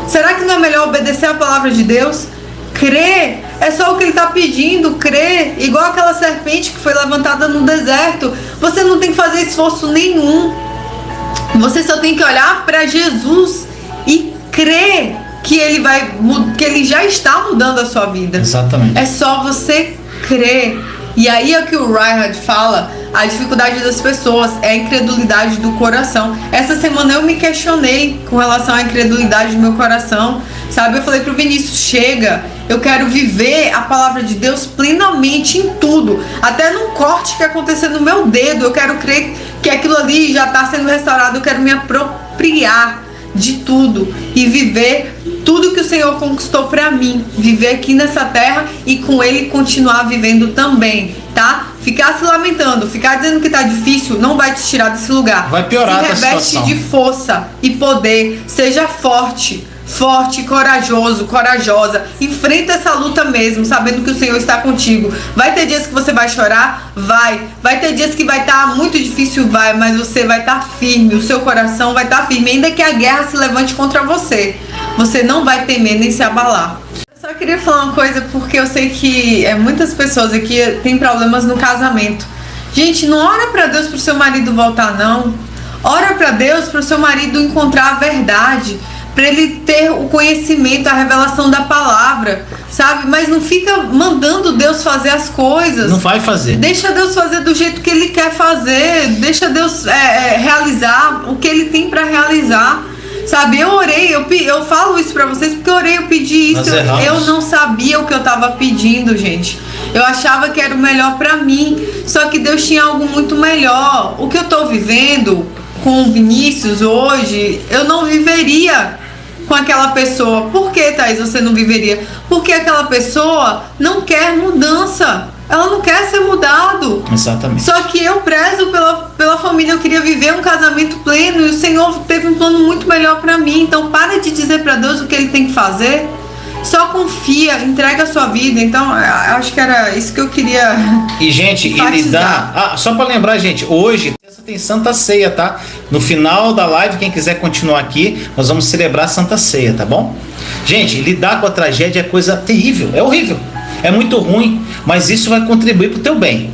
Será que não é melhor obedecer a palavra de Deus? Crer. É só o que ele está pedindo, crer. Igual aquela serpente que foi levantada no deserto. Você não tem que fazer esforço nenhum. Você só tem que olhar para Jesus e crer que ele já está mudando a sua vida. Exatamente. É só você crer. E aí é o que o Reinhard fala, a dificuldade das pessoas é a incredulidade do coração. Essa semana eu me questionei com relação à incredulidade do meu coração, sabe? Eu falei pro Vinícius, chega, eu quero viver a palavra de Deus plenamente em tudo, até num corte que aconteceu no meu dedo, eu quero crer que aquilo ali já está sendo restaurado, eu quero me apropriar de tudo e viver tudo que o Senhor conquistou para mim, viver aqui nessa terra e com Ele continuar vivendo também, tá? Ficar se lamentando, ficar dizendo que tá difícil, não vai te tirar desse lugar. Vai piorar a situação. Se reveste de força e poder, seja forte, corajoso, corajosa, enfrenta essa luta mesmo, sabendo que o Senhor está contigo. Vai ter dias que você vai chorar? Vai ter dias que vai estar muito difícil, mas você vai estar firme, o seu coração vai estar firme, ainda que a guerra se levante contra você, você não vai temer nem se abalar. Eu só queria falar uma coisa, porque eu sei que muitas pessoas aqui têm problemas no casamento. Gente, não ora pra Deus pro seu marido voltar, não. Ora pra Deus pro seu marido encontrar a verdade, para ele ter o conhecimento, a revelação da palavra. sabe? Mas não fica mandando Deus fazer as coisas. Não vai fazer. Deixa Deus fazer do jeito que Ele quer fazer. Deixa Deus realizar o que Ele tem para realizar. Sabe, eu orei, eu falo isso pra vocês porque eu orei, eu pedi isso. Eu não sabia o que eu tava pedindo, gente. Eu achava que era o melhor pra mim. Só que Deus tinha algo muito melhor. O que eu tô vivendo com o Vinícius hoje, eu não viveria com aquela pessoa. Por que, Thaís, você não viveria? Porque aquela pessoa não quer mudança. Ela não quer ser mudado. Exatamente. Só que eu prezo pela família. Eu queria viver um casamento pleno. E o Senhor teve um plano muito melhor pra mim. Então para de dizer pra Deus o que Ele tem que fazer. Só confia, entrega a sua vida. Então acho que era isso que eu queria. E gente, ele dá. Só pra lembrar, gente, hoje tem Santa Ceia, tá? No final da live, quem quiser continuar aqui, nós vamos celebrar a Santa Ceia, tá bom? Gente, lidar com a tragédia é coisa terrível, é horrível. É muito ruim, mas isso vai contribuir para o teu bem.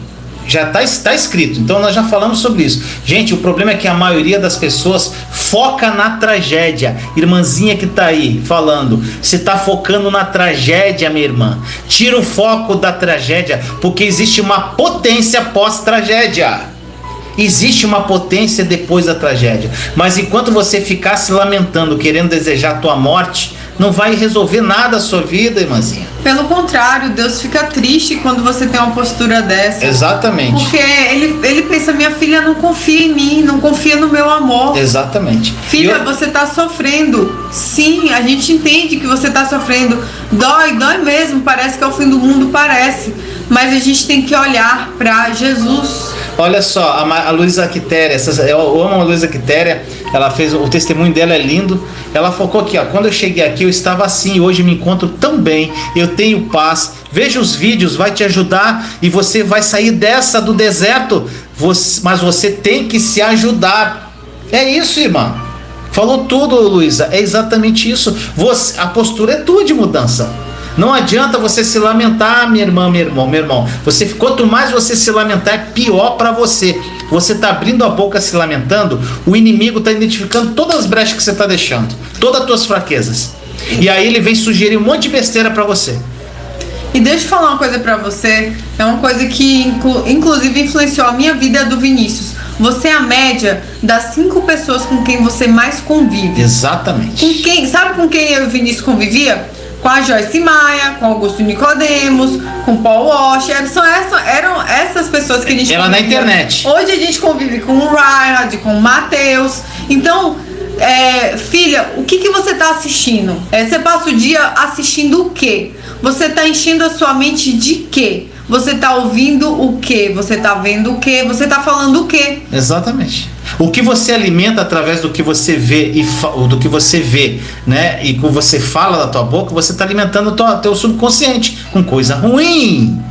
Já está escrito, então nós já falamos sobre isso. Gente, o problema é que a maioria das pessoas foca na tragédia. Irmãzinha que está aí falando, você está focando na tragédia, minha irmã. Tira o foco da tragédia, porque existe uma potência pós-tragédia. Existe uma potência depois da tragédia. Mas enquanto você ficar se lamentando, querendo desejar a tua morte, não vai resolver nada a sua vida, irmãzinha. Pelo contrário, Deus fica triste quando você tem uma postura dessa. Exatamente. Porque ele pensa, minha filha não confia em mim, não confia no meu amor. Exatamente. Filha, você tá sofrendo. Sim, a gente entende que você tá sofrendo. Dói mesmo, parece que é o fim do mundo, parece. Mas a gente tem que olhar para Jesus. Olha só, a Luísa Quitéria, eu amo a Luísa Quitéria, ela fez, o testemunho dela é lindo. Ela focou aqui, ó, quando eu cheguei aqui eu estava assim, hoje me encontro tão bem, eu tenho paz. Veja os vídeos, vai te ajudar e você vai sair dessa do deserto, mas você tem que se ajudar. É isso, irmã. Falou tudo, Luísa, é exatamente isso. A postura é tua de mudança. Não adianta você se lamentar, minha irmã, meu irmão. Quanto mais você se lamentar, é pior para você. Você está abrindo a boca se lamentando, o inimigo está identificando todas as brechas que você está deixando, todas as tuas fraquezas. E aí ele vem sugerir um monte de besteira para você. E deixa eu falar uma coisa para você, é uma coisa que inclusive influenciou a minha vida, do Vinícius. Você é a média das 5 pessoas com quem você mais convive. Exatamente. Sabe com quem eu e o Vinícius convivia? Com a Joyce Maia, com Augusto Nicodemos, com Paul Washer. Eram essas pessoas que a gente convivia. Na internet. Hoje a gente convive com o Reinhard, com o Matheus. Então, filha, o que você está assistindo? Você passa o dia assistindo o quê? Você está enchendo a sua mente de quê? Você está ouvindo o quê? Você está vendo o quê? Você está falando o quê? Exatamente. O que você alimenta através do que você vê do que você vê, né? E como você fala da tua boca, você está alimentando o teu subconsciente com coisa ruim.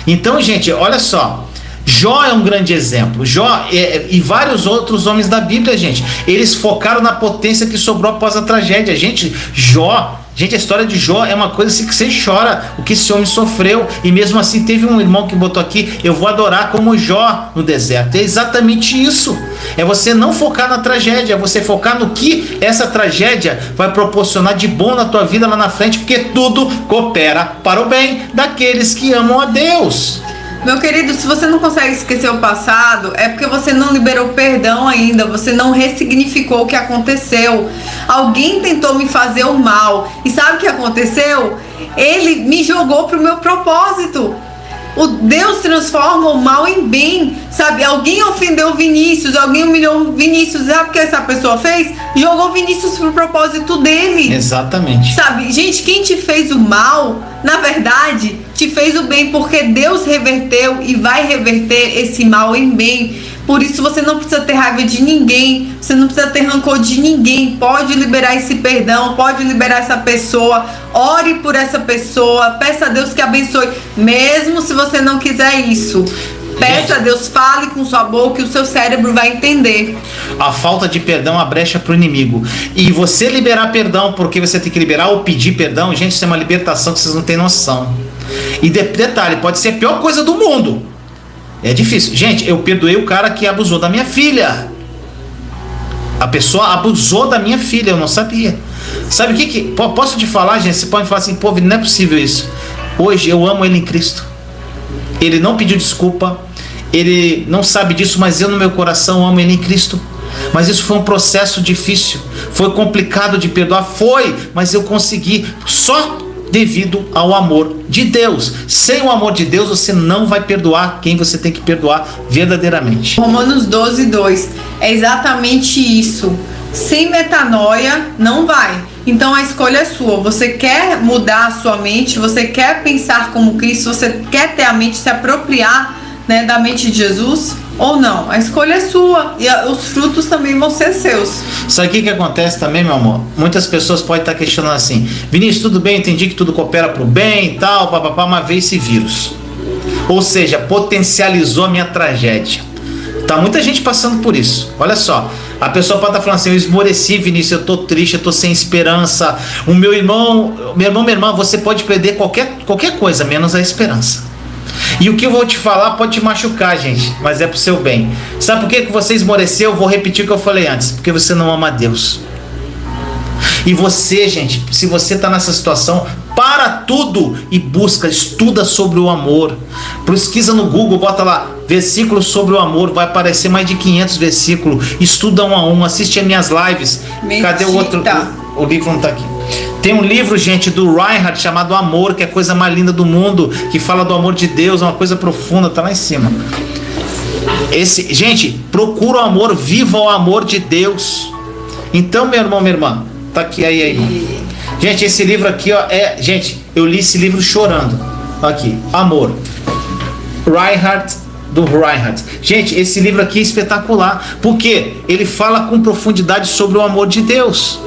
Então, gente, olha só. Jó é um grande exemplo. Jó e vários outros homens da Bíblia, gente, eles focaram na potência que sobrou após a tragédia. Gente, a história de Jó é uma coisa assim que você chora, o que esse homem sofreu. E mesmo assim teve um irmão que botou aqui, eu vou adorar como Jó no deserto. É exatamente isso. É você não focar na tragédia, é você focar no que essa tragédia vai proporcionar de bom na tua vida lá na frente, porque tudo coopera para o bem daqueles que amam a Deus. Meu querido, se você não consegue esquecer o passado, é porque você não liberou perdão ainda, você não ressignificou o que aconteceu. Alguém tentou me fazer o mal, e sabe o que aconteceu? Ele me jogou pro meu propósito. O Deus transforma o mal em bem, sabe? Alguém ofendeu o Vinícius, alguém humilhou o Vinícius, sabe o que essa pessoa fez? Jogou o Vinícius pro propósito dele. Exatamente. Sabe, gente, quem te fez o mal, na verdade, te fez o bem, porque Deus reverteu e vai reverter esse mal em bem. Por isso você não precisa ter raiva de ninguém, você não precisa ter rancor de ninguém. Pode liberar esse perdão, pode liberar essa pessoa, ore por essa pessoa, peça a Deus que abençoe, mesmo se você não quiser isso. Peça a Deus, fale com sua boca e o seu cérebro vai entender. A falta de perdão, a brecha para o inimigo. E você liberar perdão, porque você tem que liberar ou pedir perdão, gente, isso é uma libertação que vocês não têm noção. E detalhe, pode ser a pior coisa do mundo. É difícil. Gente, eu perdoei o cara que abusou da minha filha. A pessoa abusou da minha filha, eu não sabia. Sabe o que posso te falar, gente? Você pode falar assim, pô, não é possível isso. Hoje eu amo ele em Cristo. Ele não pediu desculpa. Ele não sabe disso, mas eu no meu coração amo ele em Cristo. Mas isso foi um processo difícil. Foi complicado de perdoar. Foi, mas eu consegui só devido ao amor de Deus. Sem o amor de Deus, você não vai perdoar quem você tem que perdoar verdadeiramente. Romanos 12:2 é exatamente isso. Sem metanoia, não vai. Então a escolha é sua. Você quer mudar a sua mente? Você quer pensar como Cristo? Você quer ter a mente, se apropriar, né, da mente de Jesus? Ou não? A escolha é sua. E os frutos também vão ser seus. Sabe o que acontece também, meu amor? Muitas pessoas podem estar questionando assim: Vinícius, tudo bem, entendi que tudo coopera para o bem e tal, papapá, mas veio esse vírus. Ou seja, potencializou a minha tragédia. Tá muita gente passando por isso. Olha só, a pessoa pode estar falando assim: eu esmoreci, Vinícius, eu tô triste, eu tô sem esperança. O meu irmão, minha irmã, você pode perder qualquer coisa, menos a esperança. E o que eu vou te falar pode te machucar, gente, mas é pro seu bem. Sabe por que você esmoreceu? Eu vou repetir o que eu falei antes: porque você não ama a Deus. E você, gente, se você tá nessa situação, para tudo e estuda sobre o amor. Pesquisa no Google, bota lá versículos sobre o amor, vai aparecer mais de 500 versículos. Estuda um a um, assiste as minhas lives. Medita. Cadê o outro? O livro não tá aqui. Tem um livro, gente, do Reinhard chamado Amor, que é a coisa mais linda do mundo, que fala do amor de Deus, é uma coisa profunda, tá lá em cima. Gente, procura o amor, viva o amor de Deus. Então, meu irmão, minha irmã, tá aqui aí. Gente, esse livro aqui, ó, gente, eu li esse livro chorando. Aqui, Amor. Do Reinhard. Gente, esse livro aqui é espetacular, porque ele fala com profundidade sobre o amor de Deus.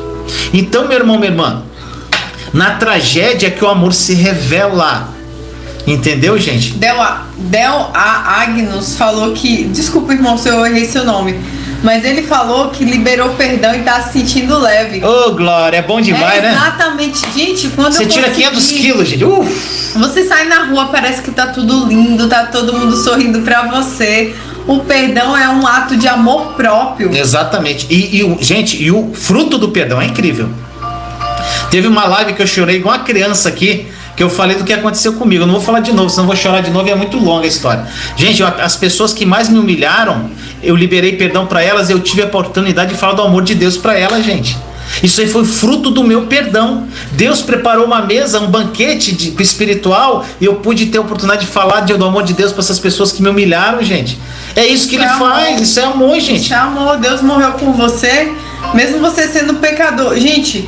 Então, meu irmão, minha irmã, na tragédia é que o amor se revela. Entendeu, gente? Del A. Agnus falou que... Desculpa, irmão, se eu errei seu nome. Mas ele falou que liberou perdão e tá se sentindo leve. Ô, Glória, é bom demais, né? Exatamente. Gente, quando você tira 500 quilos, gente. Você sai na rua, parece que tá tudo lindo, tá todo mundo sorrindo pra você. O perdão é um ato de amor próprio. Exatamente. Gente, o fruto do perdão é incrível. Teve uma live que eu chorei igual uma criança aqui, que eu falei do que aconteceu comigo. Eu não vou falar de novo, senão eu vou chorar de novo e é muito longa a história. Gente, as pessoas que mais me humilharam, eu liberei perdão para elas, eu tive a oportunidade de falar do amor de Deus para elas, gente. Isso aí foi fruto do meu perdão. Deus preparou uma mesa, um banquete espiritual, e eu pude ter a oportunidade de falar do amor de Deus para essas pessoas que me humilharam, gente. É isso que Ele faz, isso é amor, gente. Isso é amor, Deus morreu por você, mesmo você sendo pecador. Gente,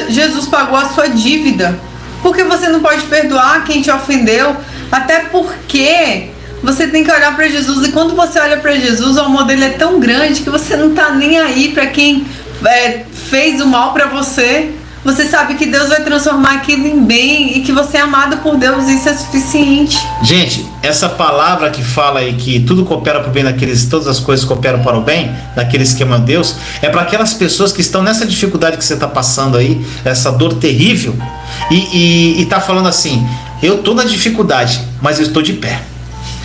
Jesus pagou a sua dívida. Por que você não pode perdoar quem te ofendeu? Até porque você tem que olhar para Jesus, e quando você olha para Jesus, o amor dele é tão grande que você não tá nem aí para quem fez o mal para você. Você sabe que Deus vai transformar aquilo em bem e que você é amado por Deus, isso é suficiente. Gente, essa palavra que fala aí que tudo coopera para o bem daqueles, todas as coisas cooperam para o bem daqueles que amam Deus, é para aquelas pessoas que estão nessa dificuldade que você está passando aí, essa dor terrível, e tá falando assim: eu tô na dificuldade, mas eu estou de pé.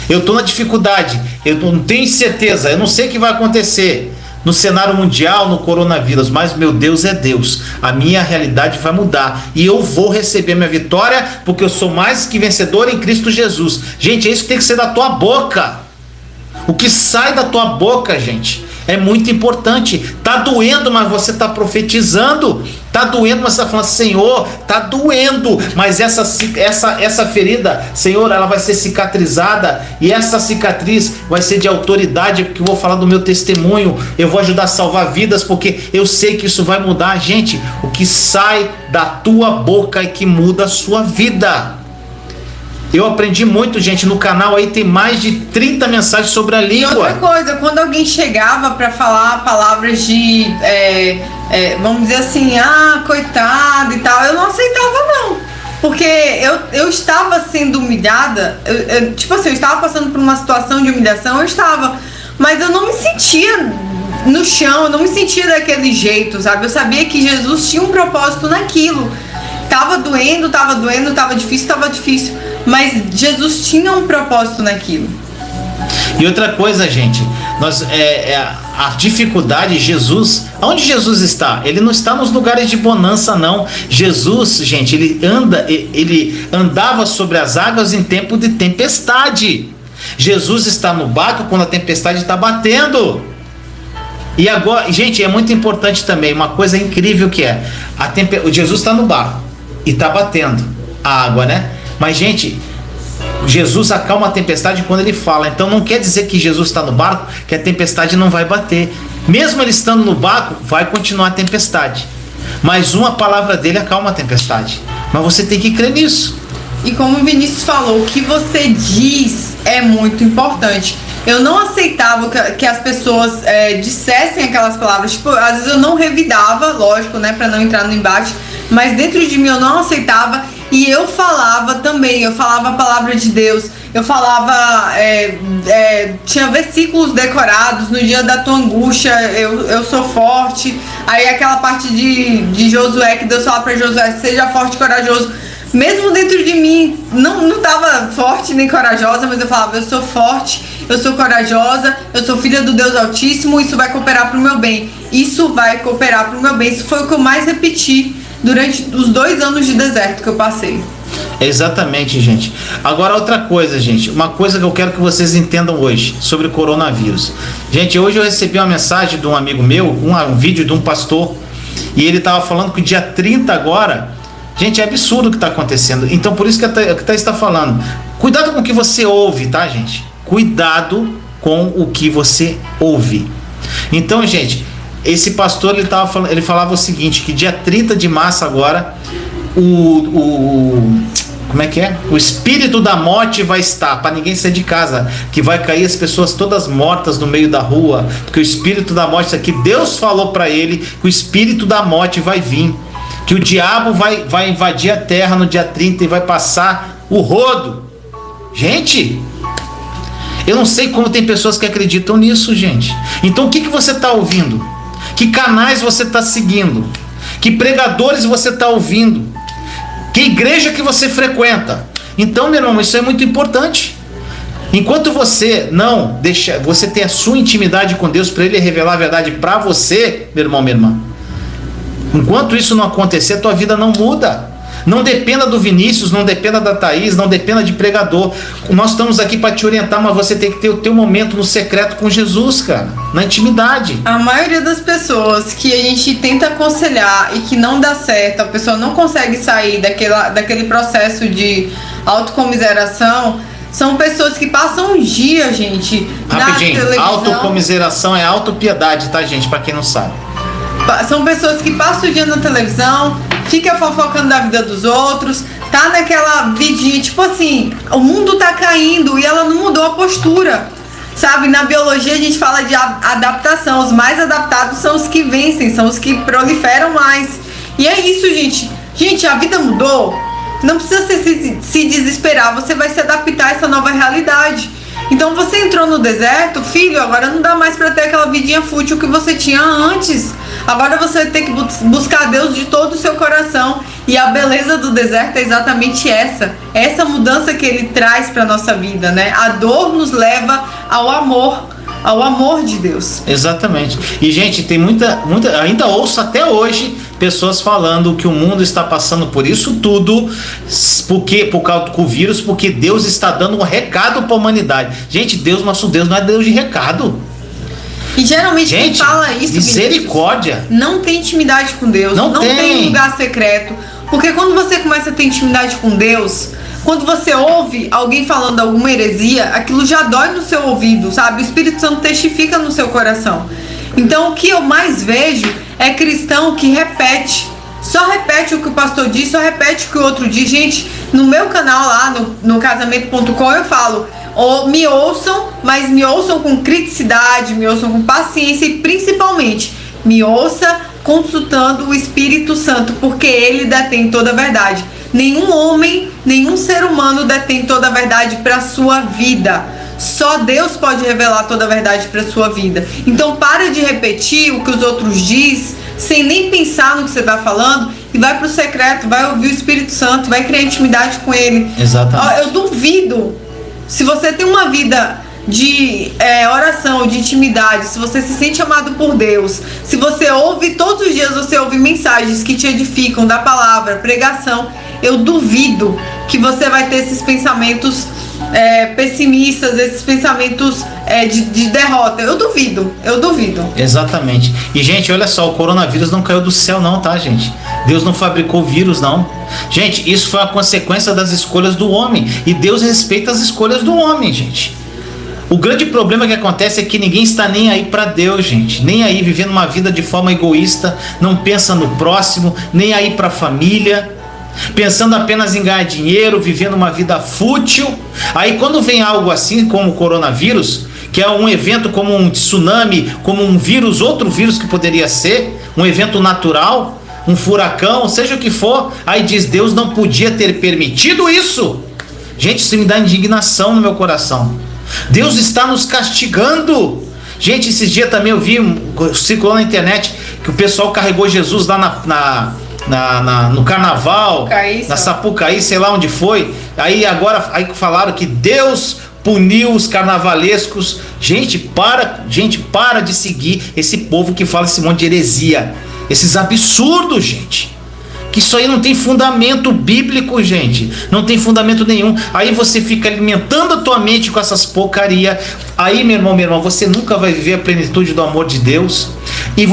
Eu tô na dificuldade, eu não tenho certeza, eu não sei o que vai acontecer no cenário mundial, no coronavírus, mas meu Deus é Deus. A minha realidade vai mudar e eu vou receber minha vitória, porque eu sou mais que vencedor em Cristo Jesus. Gente, é isso que tem que ser da tua boca. O que sai da tua boca, gente, é muito importante. Tá doendo, mas você tá profetizando. Tá doendo, mas você tá falando: Senhor, tá doendo, mas essa ferida, Senhor, ela vai ser cicatrizada, e essa cicatriz vai ser de autoridade, porque eu vou falar do meu testemunho, eu vou ajudar a salvar vidas, porque eu sei que isso vai mudar. Gente, o que sai da tua boca é que muda a sua vida. Eu aprendi muito, gente, no canal aí tem mais de 30 mensagens sobre a língua. E outra coisa, quando alguém chegava para falar palavras de, vamos dizer assim, coitado e tal, eu não aceitava não. Porque eu estava sendo humilhada, tipo assim, eu estava passando por uma situação de humilhação, mas eu não me sentia no chão, eu não me sentia daquele jeito, sabe? Eu sabia que Jesus tinha um propósito naquilo. Tava doendo, tava difícil, mas Jesus tinha um propósito naquilo. E outra coisa, gente, a dificuldade, Jesus, onde Jesus está? Ele não está nos lugares de bonança, não. Jesus, gente, ele andava sobre as águas em tempo de tempestade. Jesus está no barco quando a tempestade está batendo. E agora, gente, é muito importante também, uma coisa incrível que é, Jesus está no barco e está batendo a água, né? Mas, gente, Jesus acalma a tempestade quando ele fala. Então não quer dizer que Jesus está no barco que a tempestade não vai bater. Mesmo ele estando no barco, vai continuar a tempestade. Mas uma palavra dele acalma a tempestade. Mas você tem que crer nisso. E como o Vinícius falou, o que você diz é muito importante. Eu não aceitava que as pessoas dissessem aquelas palavras. Tipo, às vezes eu não revidava, lógico, né, para não entrar no embate. Mas dentro de mim eu não aceitava. E eu falava também, eu falava a palavra de Deus, eu falava, tinha versículos decorados, no dia da tua angústia, eu sou forte. Aí aquela parte de Josué, que Deus fala para Josué, seja forte e corajoso. Mesmo dentro de mim, não estava forte nem corajosa, mas eu falava, eu sou forte, eu sou corajosa, eu sou filha do Deus Altíssimo, isso vai cooperar para o meu bem. Isso vai cooperar para o meu bem. Isso foi o que eu mais repeti durante os 2 anos de deserto que eu passei. Exatamente, gente. Agora outra coisa, gente. Uma coisa que eu quero que vocês entendam hoje sobre o coronavírus. Gente, hoje eu recebi uma mensagem de um amigo meu, um vídeo de um pastor, e ele estava falando que dia 30 agora, gente, é absurdo o que está acontecendo. Então por isso que a Thaís está falando. Cuidado com o que você ouve, tá, gente? Cuidado com o que você ouve. Então, gente, esse pastor ele falava o seguinte, que dia 30 de março agora como é que é? O espírito da morte vai estar, para ninguém sair de casa, que vai cair as pessoas todas mortas no meio da rua, porque o espírito da morte aqui, Deus falou para ele que o espírito da morte vai vir, que o diabo vai invadir a terra no dia 30 e vai passar o rodo. Gente, eu não sei como tem pessoas que acreditam nisso, gente. Então o que você está ouvindo? Que canais você está seguindo? Que pregadores você está ouvindo? Que igreja que você frequenta? Então, meu irmão, isso é muito importante. Enquanto você não deixa, você tem a sua intimidade com Deus para Ele revelar a verdade para você, meu irmão, minha irmã. Enquanto isso não acontecer, a tua vida não muda. Não dependa do Vinícius, não dependa da Thaís, não dependa de pregador. Nós estamos aqui para te orientar, mas você tem que ter o teu momento no secreto com Jesus, cara, na intimidade. A maioria das pessoas que a gente tenta aconselhar e que não dá certo, a pessoa não consegue sair daquele processo de autocomiseração, são pessoas que passam um dia, gente, rapidinho, na televisão. Autocomiseração é autopiedade, tá, gente? Para quem não sabe. São pessoas que passam o dia na televisão, fica fofocando da vida dos outros, tá naquela vidinha, tipo assim, o mundo tá caindo e ela não mudou a postura, sabe? Na biologia a gente fala de adaptação, os mais adaptados são os que vencem, são os que proliferam mais. E é isso, gente. Gente, a vida mudou, não precisa se desesperar, você vai se adaptar a essa nova realidade. Então você entrou no deserto, filho, agora não dá mais pra ter aquela vidinha fútil que você tinha antes. Agora você vai ter que buscar Deus de todo o seu coração. E a beleza do deserto é exatamente essa mudança que Ele traz pra nossa vida, né? A dor nos leva ao amor de Deus. Exatamente. E, gente, tem muita, ainda ouço até hoje pessoas falando que o mundo está passando por isso tudo por causa do vírus, porque Deus está dando um recado para a humanidade. Gente, nosso Deus não é Deus de recado. E geralmente quem fala isso, misericórdia, não tem intimidade com Deus, não tem lugar secreto. Porque quando você começa a ter intimidade com Deus, quando você ouve alguém falando alguma heresia, aquilo já dói no seu ouvido, sabe? O Espírito Santo testifica no seu coração. Então o que eu mais vejo é cristão que só repete o que o pastor diz, só repete o que o outro diz. Gente, no meu canal lá, no casamento.com, eu falo, me ouçam, mas me ouçam com criticidade, me ouçam com paciência e principalmente me ouça consultando o Espírito Santo, porque Ele detém toda a verdade. Nenhum homem, nenhum ser humano detém toda a verdade para a sua vida. Só Deus pode revelar toda a verdade para a sua vida. Então para de repetir o que os outros dizem, sem nem pensar no que você está falando, e vai para o secreto, vai ouvir o Espírito Santo, vai criar intimidade com Ele. Exatamente. Eu duvido, se você tem uma vida de oração, de intimidade, se você se sente amado por Deus, se você ouve todos os dias, você ouve mensagens que te edificam da palavra, pregação, eu duvido que você vai ter esses pensamentos pessimistas, esses pensamentos de derrota. Eu duvido. Exatamente. E, gente, olha só, o coronavírus não caiu do céu não, tá, gente? Deus não fabricou vírus, não. Gente, isso foi a consequência das escolhas do homem. E Deus respeita as escolhas do homem, gente. O grande problema que acontece é que ninguém está nem aí para Deus, gente. Nem aí, vivendo uma vida de forma egoísta, não pensa no próximo, nem aí para a família, pensando apenas em ganhar dinheiro, vivendo uma vida fútil. Aí quando vem algo assim como o coronavírus, que é um evento como um tsunami, como um vírus, outro vírus que poderia ser, um evento natural, um furacão, seja o que for, aí diz, Deus não podia ter permitido isso. Gente, isso me dá indignação no meu coração. Deus está nos castigando. Gente, esses dias também eu vi, circulou na internet, que o pessoal carregou Jesus lá no carnaval, na Sapucaí, sei lá onde foi. Aí falaram que Deus puniu os carnavalescos. Gente, para de seguir esse povo que fala esse monte de heresia, esses absurdos, gente. Que isso aí não tem fundamento bíblico, gente. Não tem fundamento nenhum. Aí você fica alimentando a tua mente com essas porcaria. Aí, meu irmão, você nunca vai viver a plenitude do amor de Deus. E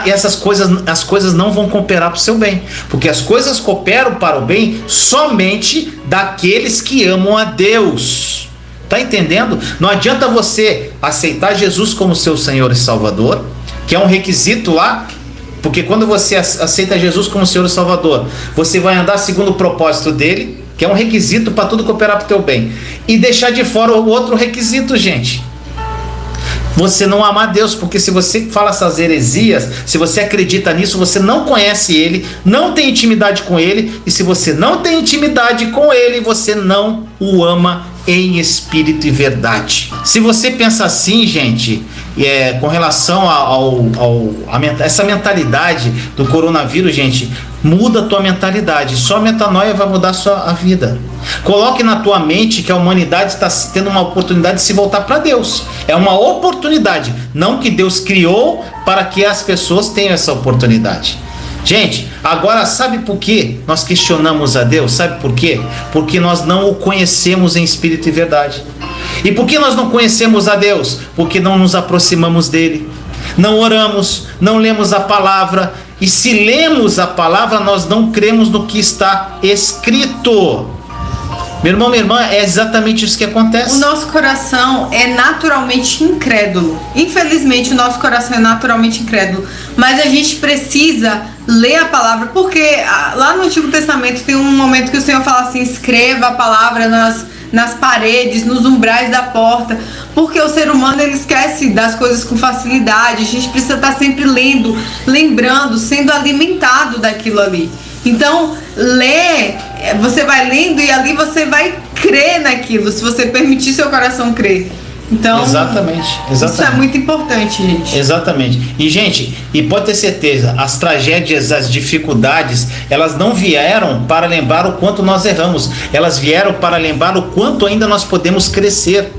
essas coisas, as coisas não vão cooperar para o seu bem. Porque as coisas cooperam para o bem somente daqueles que amam a Deus. Tá entendendo? Não adianta você aceitar Jesus como seu Senhor e Salvador, que é um requisito lá. Porque quando você aceita Jesus como Senhor e Salvador, você vai andar segundo o propósito dele, que é um requisito para tudo cooperar para o teu bem. E deixar de fora o outro requisito, gente. Você não amar Deus, porque se você fala essas heresias, se você acredita nisso, você não conhece Ele, não tem intimidade com Ele, e se você não tem intimidade com Ele, você não o ama em espírito e verdade. Se você pensa assim, gente, com relação a essa mentalidade do coronavírus, gente, muda a tua mentalidade. Só a metanoia vai mudar a vida. Coloque na tua mente que a humanidade está tendo uma oportunidade de se voltar para Deus. É uma oportunidade, não que Deus criou para que as pessoas tenham essa oportunidade. Gente, agora sabe por que nós questionamos a Deus? Sabe por quê? Porque nós não o conhecemos em espírito e verdade. E por que nós não conhecemos a Deus? Porque não nos aproximamos dele, não oramos, não lemos a palavra. E se lemos a palavra, nós não cremos no que está escrito. Meu irmão, minha irmã, é exatamente isso que acontece. O nosso coração é naturalmente incrédulo. Infelizmente, o nosso coração é naturalmente incrédulo. Mas a gente precisa ler a palavra, porque lá no Antigo Testamento tem um momento que o Senhor fala assim: escreva a palavra nas paredes, nos umbrais da porta, porque o ser humano ele esquece das coisas com facilidade. A gente precisa estar sempre lendo, lembrando, sendo alimentado daquilo ali. Então, ler, você vai lendo e ali você vai crer naquilo, se você permitir seu coração crer. Então, exatamente. Isso é muito importante, gente. Exatamente. E, gente, pode ter certeza, as tragédias, as dificuldades, elas não vieram para lembrar o quanto nós erramos. Elas vieram para lembrar o quanto ainda nós podemos crescer.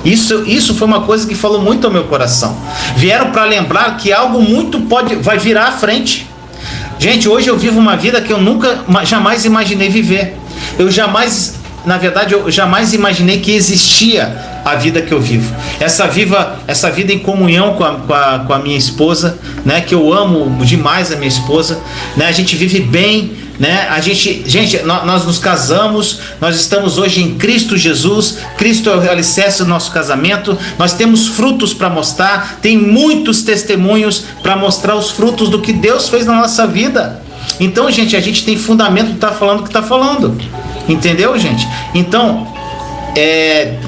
Isso foi uma coisa que falou muito ao meu coração. Vieram para lembrar que algo muito vai virar à frente. Gente, hoje eu vivo uma vida que eu jamais imaginei viver. Eu jamais imaginei que existia a vida que eu vivo. Essa vida em comunhão com a minha esposa, né? Que eu amo demais a minha esposa, né? A gente vive bem, né? Nós nos casamos, nós estamos hoje em Cristo Jesus. Cristo é o alicerce do nosso casamento. Nós temos frutos para mostrar, tem muitos testemunhos para mostrar os frutos do que Deus fez na nossa vida. Então, gente, a gente tem fundamento de estar falando o que está falando. Entendeu, gente? Então,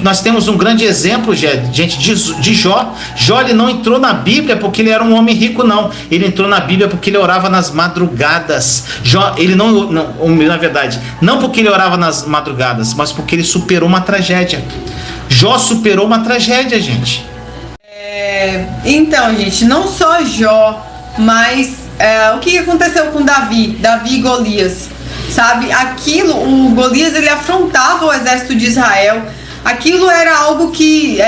nós temos um grande exemplo, gente, de Jó. Jó, ele não entrou na Bíblia porque ele era um homem rico, não. Ele entrou na Bíblia porque ele orava nas madrugadas. Jó, ele na verdade, não porque ele orava nas madrugadas, mas porque ele superou uma tragédia. Jó superou uma tragédia, gente. Então, gente, não só Jó, mas o que aconteceu com Davi e Golias? Sabe, o Golias ele afrontava o exército de Israel, Aquilo era algo que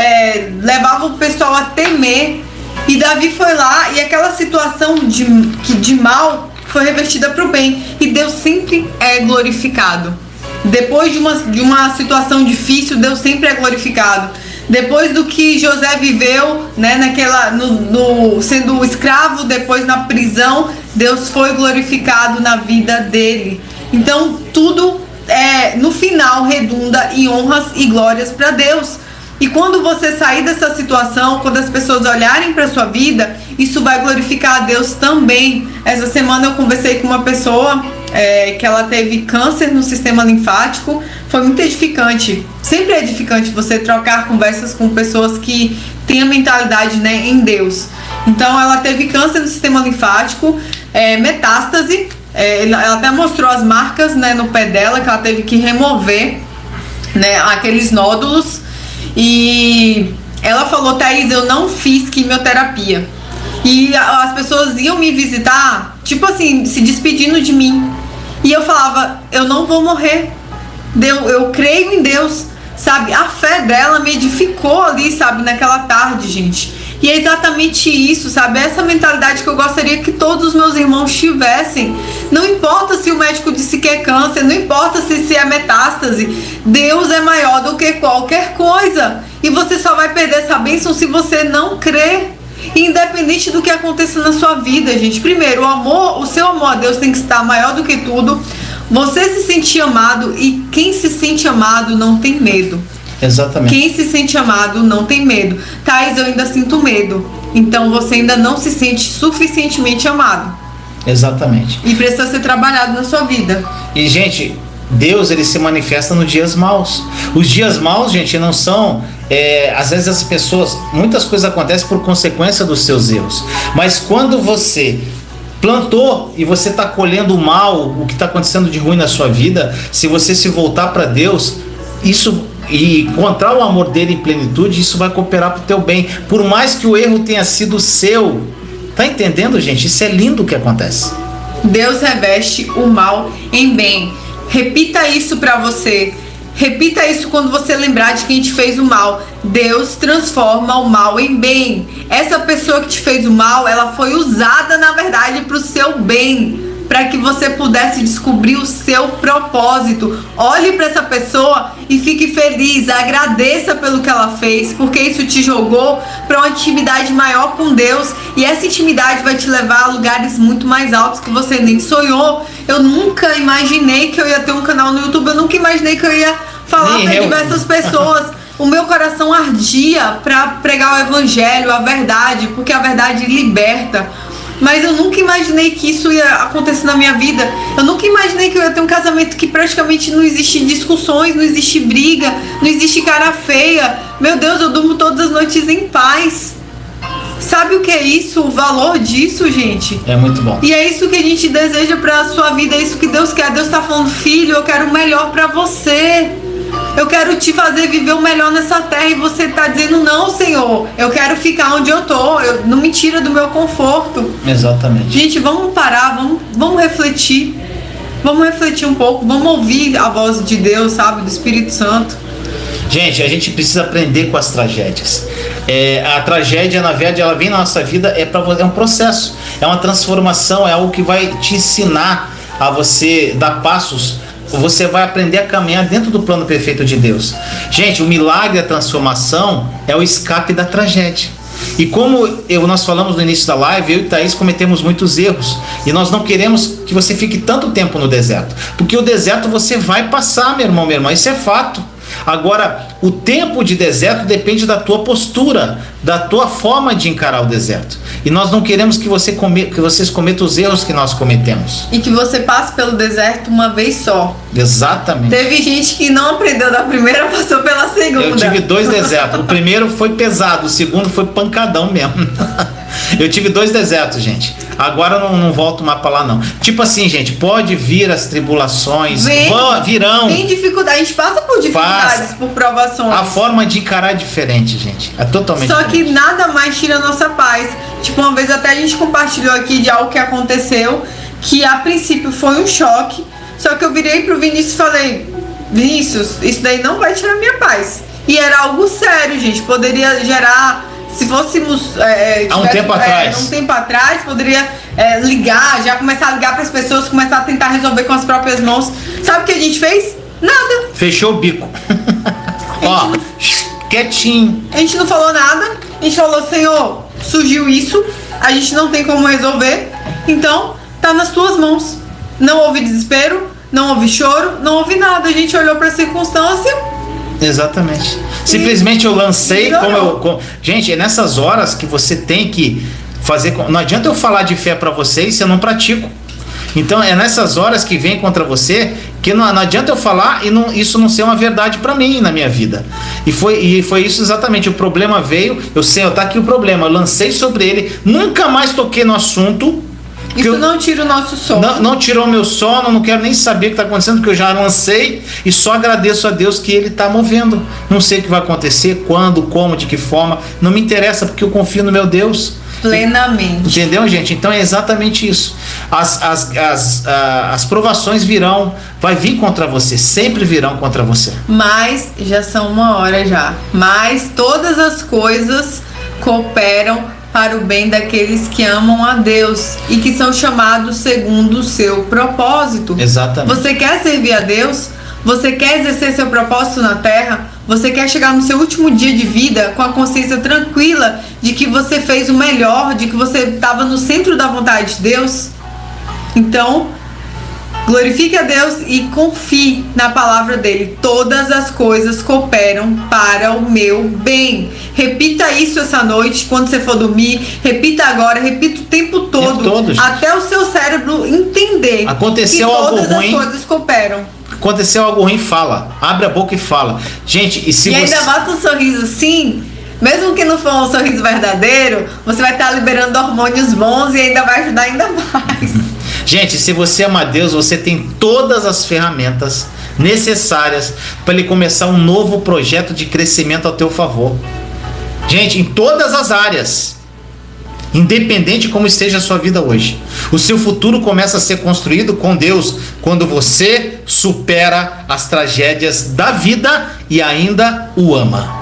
levava o pessoal a temer. E Davi foi lá e aquela situação de mal foi revertida para o bem. E Deus sempre é glorificado. Depois de uma situação difícil, Deus sempre é glorificado. Depois do que José viveu, né, sendo escravo, depois na prisão, Deus foi glorificado na vida dele. Então tudo no final redunda em honras e glórias para Deus. E quando você sair dessa situação, quando as pessoas olharem para sua vida, isso vai glorificar a Deus também. Essa semana eu conversei com uma pessoa que ela teve câncer no sistema linfático. Foi muito edificante. Sempre é edificante você trocar conversas com pessoas que têm a mentalidade, né, em Deus. Então ela teve câncer no sistema linfático, metástase. Ela até mostrou as marcas, né, no pé dela, que ela teve que remover, né, aqueles nódulos. E ela falou: Thaís, eu não fiz quimioterapia. E as pessoas iam me visitar, tipo assim, se despedindo de mim. E eu falava: eu não vou morrer. Eu creio em Deus, sabe? A fé dela me edificou ali, sabe, naquela tarde, gente. E é exatamente isso, sabe? Essa mentalidade que eu gostaria que todos os meus irmãos tivessem. Não importa se o médico disse que é câncer, não importa se é metástase. Deus é maior do que qualquer coisa. E você só vai perder essa bênção se você não crer. Independente do que aconteça na sua vida, gente. Primeiro, o seu amor a Deus tem que estar maior do que tudo. Você se sentir amado, e quem se sente amado não tem medo. Exatamente. Quem se sente amado não tem medo. Thaís, eu ainda sinto medo. Então você ainda não se sente suficientemente amado. Exatamente. E precisa ser trabalhado na sua vida. E, gente, Deus, ele se manifesta nos dias maus. Os dias maus, gente, não são... às vezes as pessoas... Muitas coisas acontecem por consequência dos seus erros. Mas quando você plantou e você está colhendo o mal, o que está acontecendo de ruim na sua vida, se você se voltar para Deus, isso... e encontrar o amor dele em plenitude, isso vai cooperar para o teu bem, por mais que o erro tenha sido seu. Tá entendendo, gente? Isso é lindo o que acontece. Deus reveste o mal em bem. Repita isso para você. Repita isso quando você lembrar de quem te fez o mal. Deus transforma o mal em bem. Essa pessoa que te fez o mal, ela foi usada, na verdade, para o seu bem, para que você pudesse descobrir o seu propósito. Olhe para essa pessoa e fique feliz, agradeça pelo que ela fez, porque isso te jogou para uma intimidade maior com Deus, e essa intimidade vai te levar a lugares muito mais altos que você nem sonhou. Eu nunca imaginei que eu ia ter um canal no YouTube, eu nunca imaginei que eu ia falar para diversas pessoas. O meu coração ardia para pregar o evangelho, a verdade, porque a verdade liberta. Mas eu nunca imaginei que isso ia acontecer na minha vida. Eu nunca imaginei que eu ia ter um casamento que praticamente não existe discussões, não existe briga, não existe cara feia. Meu Deus, eu durmo todas as noites em paz. Sabe o que é isso? O valor disso, gente? É muito bom. E é isso que a gente deseja pra sua vida, é isso que Deus quer. Deus tá falando: filho, eu quero o melhor pra você. Eu quero te fazer viver o melhor nessa terra. E você tá dizendo: não, Senhor, eu quero ficar onde eu tô. Não me tira do meu conforto. Exatamente. Gente, vamos parar, vamos refletir. Vamos refletir um pouco, vamos ouvir a voz de Deus, sabe? Do Espírito Santo. Gente, a gente precisa aprender com as tragédias. A tragédia, na verdade, ela vem na nossa vida, é um processo, é uma transformação, é algo que vai te ensinar a você dar passos. Você vai aprender a caminhar dentro do plano perfeito de Deus. Gente, o milagre, a transformação é o escape da tragédia. E como nós falamos no início da live, eu e Thaís cometemos muitos erros. E nós não queremos que você fique tanto tempo no deserto. Porque o deserto você vai passar, meu irmão, minha irmã. Isso é fato. Agora, o tempo de deserto depende da tua postura, da tua forma de encarar o deserto. E nós não queremos que vocês cometam os erros que nós cometemos. E que você passe pelo deserto uma vez só. Exatamente. Teve gente que não aprendeu da primeira, passou pela segunda. Eu tive 2 desertos. O primeiro foi pesado, o segundo foi pancadão mesmo. Eu tive 2 desertos, gente. Agora eu não volto mais pra lá, não. Tipo assim, gente, pode vir as tribulações, virão. Tem dificuldade, a gente passa por dificuldades, por provações. A forma de encarar é diferente, gente. É totalmente Só diferente. que nada mais tira a nossa paz. Tipo, uma vez até a gente compartilhou aqui de algo que aconteceu, que a princípio foi um choque. Só que eu virei pro Vinícius e falei: Vinícius, isso daí não vai tirar minha paz. E era algo sério, gente. Poderia gerar, se fôssemos há um tempo atrás. Um tempo atrás, poderia ligar, já começar a ligar para as pessoas, começar a tentar resolver com as próprias mãos. Sabe o que a gente fez? Nada. Fechou o bico. Ó, quietinho. A gente não falou nada. A gente falou, Senhor, surgiu isso, a gente não tem como resolver, então tá nas tuas mãos. Não houve desespero, não houve choro, não houve nada. A gente olhou para a circunstância. Exatamente. Simplesmente eu lancei gente, é nessas horas que você tem que fazer. Não adianta eu falar de fé para vocês se eu não pratico. Então é nessas horas que vem contra você que não adianta eu falar e isso não ser uma verdade para mim na minha vida. E foi isso exatamente. O problema veio, tá aqui o problema. Eu lancei sobre ele, nunca mais toquei no assunto. Isso não tira o nosso sono. Não tirou meu sono, não quero nem saber o que está acontecendo, porque eu já lancei e só agradeço a Deus que Ele está movendo. Não sei o que vai acontecer, quando, como, de que forma, não me interessa, porque eu confio no meu Deus. Plenamente. Entendeu, gente? Então é exatamente isso. As provações virão, vai vir contra você, sempre virão contra você. Mas já são 1 hora já. Mas todas as coisas cooperam para o bem daqueles que amam a Deus e que são chamados segundo o seu propósito. Exatamente. Você quer servir a Deus? Você quer exercer seu propósito na terra? Você quer chegar no seu último dia de vida com a consciência tranquila de que você fez o melhor, de que você estava no centro da vontade de Deus? Então, glorifique a Deus e confie na palavra dele. Todas as coisas cooperam para o meu bem. Repita isso essa noite, quando você for dormir. Repita agora, repita o tempo todo. Até o seu cérebro entender aconteceu que algo todas ruim, as coisas cooperam. Aconteceu algo ruim, fala. Abre a boca e fala. Gente, e se e você... ainda bota um sorriso sim. Mesmo que não for um sorriso verdadeiro, você vai estar liberando hormônios bons e ainda vai ajudar ainda mais. Gente, se você ama a Deus, você tem todas as ferramentas necessárias para ele começar um novo projeto de crescimento a teu favor. Gente, em todas as áreas, independente de como esteja a sua vida hoje, o seu futuro começa a ser construído com Deus quando você supera as tragédias da vida e ainda o ama.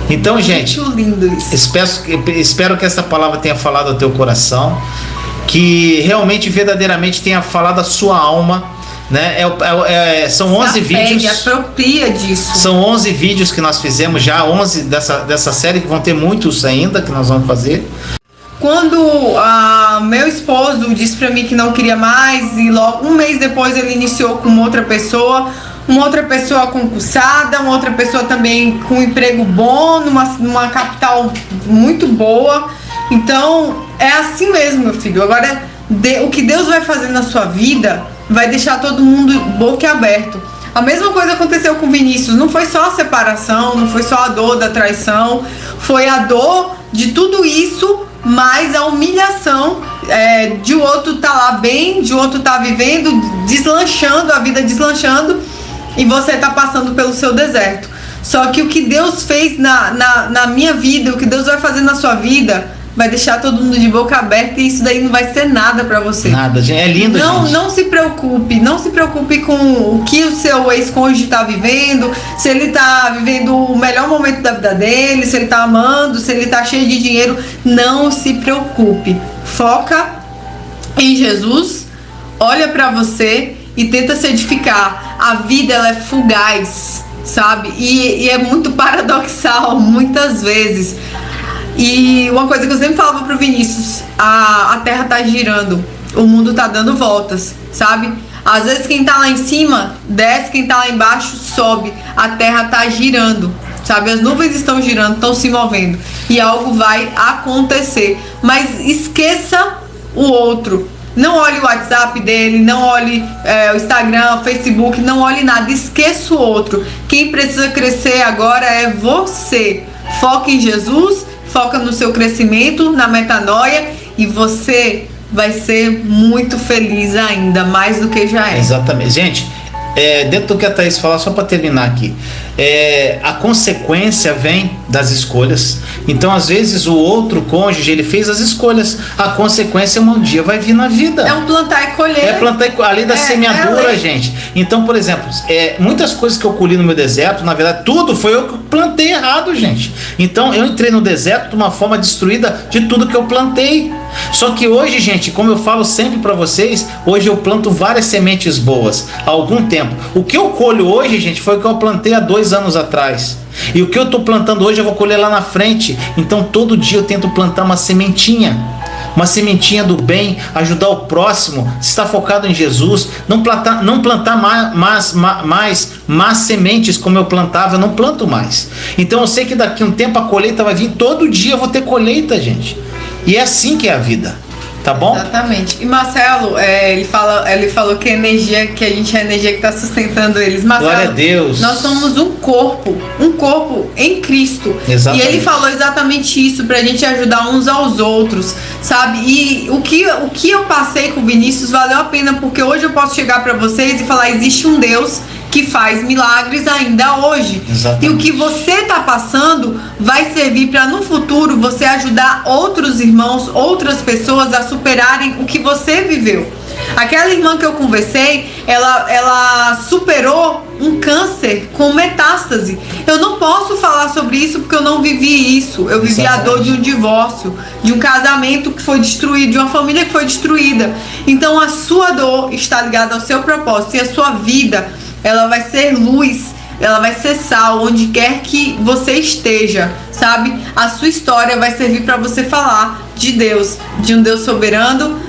Então, gente, muito lindo isso. Espero que essa palavra tenha falado ao teu coração, que realmente, verdadeiramente tenha falado a sua alma, né? São 11 vídeos. Apropria disso. São 11 vídeos que nós fizemos já, 11 dessa série, que vão ter muitos ainda que nós vamos fazer. Quando meu esposo disse pra mim que não queria mais, e logo um mês depois ele iniciou com uma outra pessoa concursada, uma outra pessoa também com um emprego bom, numa capital muito boa. Então, é assim mesmo, meu filho. Agora, o que Deus vai fazer na sua vida vai deixar todo mundo boquiaberto. A mesma coisa aconteceu com Vinícius. Não foi só a separação, não foi só a dor da traição, foi a dor de tudo isso, mas a humilhação de o outro tá lá bem, de o outro tá vivendo, deslanchando, a vida deslanchando, e você tá passando pelo seu deserto. Só que o que Deus fez na minha vida, o que Deus vai fazer na sua vida, vai deixar todo mundo de boca aberta, e isso daí não vai ser nada pra você. Nada, gente. É lindo, gente. Não se preocupe com o que o seu ex-cônjuge tá vivendo, se ele tá vivendo o melhor momento da vida dele, se ele tá amando, se ele tá cheio de dinheiro. Não se preocupe. Foca em Jesus, olha pra você e tenta se edificar. A vida, ela é fugaz, sabe? E é muito paradoxal, muitas vezes. E uma coisa que eu sempre falava pro Vinícius, a terra tá girando, o mundo tá dando voltas, sabe? Às vezes quem tá lá em cima desce, quem tá lá embaixo sobe, a terra tá girando, sabe? As nuvens estão girando, estão se movendo, e algo vai acontecer. Mas esqueça o outro. Não olhe o WhatsApp dele, não olhe o Instagram, o Facebook, não olhe nada, esqueça o outro. Quem precisa crescer agora é você. Foca em Jesus, foca no seu crescimento, na metanoia, e você vai ser muito feliz ainda, mais do que já é. Exatamente. Gente, dentro do que a Thaís falou, só para terminar aqui, a consequência vem das escolhas. Então, às vezes, o outro cônjuge, ele fez as escolhas, a consequência um dia vai vir na vida. É um plantar e colher. É plantar e colher, a lei da semeadura, gente. Então, por exemplo, muitas coisas que eu colhi no meu deserto, na verdade, tudo foi eu que plantei errado, gente. Então, eu entrei no deserto de uma forma destruída de tudo que eu plantei. Só que hoje, gente, como eu falo sempre para vocês, hoje eu planto várias sementes boas há algum tempo. O que eu colho hoje, gente, foi o que eu plantei há 2 anos atrás. E o que eu estou plantando hoje eu vou colher lá na frente. Então todo dia eu tento plantar uma sementinha do bem, ajudar o próximo, estar focado em Jesus, não plantar mais más sementes como eu plantava, eu não planto mais. Então eu sei que daqui a um tempo a colheita vai vir, todo dia eu vou ter colheita, gente. E é assim que é a vida. Tá bom? Exatamente. E Marcelo, ele falou que a energia, que a gente é a energia que está sustentando eles. Marcelo, glória a Deus. Nós somos um corpo em Cristo. Exatamente. E ele falou exatamente isso, pra gente ajudar uns aos outros, sabe? E o que eu passei com o Vinícius valeu a pena, porque hoje eu posso chegar pra vocês e falar, existe um Deus que faz milagres ainda hoje. Exatamente. E o que você está passando vai servir para no futuro você ajudar outros irmãos, outras pessoas a superarem o que você viveu. Aquela irmã que eu conversei, ela superou um câncer com metástase. Eu não posso falar sobre isso porque eu não vivi isso. Eu vivi Exatamente. a dor de um divórcio, de um casamento que foi destruído, de uma família que foi destruída. Então a sua dor está ligada ao seu propósito e a sua vida, ela vai ser luz, ela vai ser sal onde quer que você esteja, sabe? A sua história vai servir para você falar de Deus, de um Deus soberano,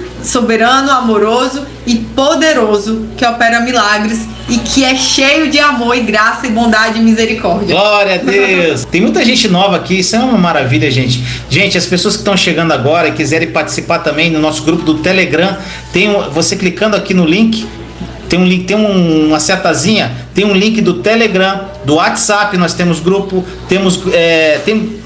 amoroso e poderoso, que opera milagres e que é cheio de amor e graça e bondade e misericórdia. Glória a Deus! Tem muita gente nova aqui, isso é uma maravilha, gente. Gente, as pessoas que estão chegando agora e quiserem participar também no nosso grupo do Telegram, você clicando aqui no link, tem um link, tem uma setazinha, tem um link do Telegram, do WhatsApp, nós temos grupo,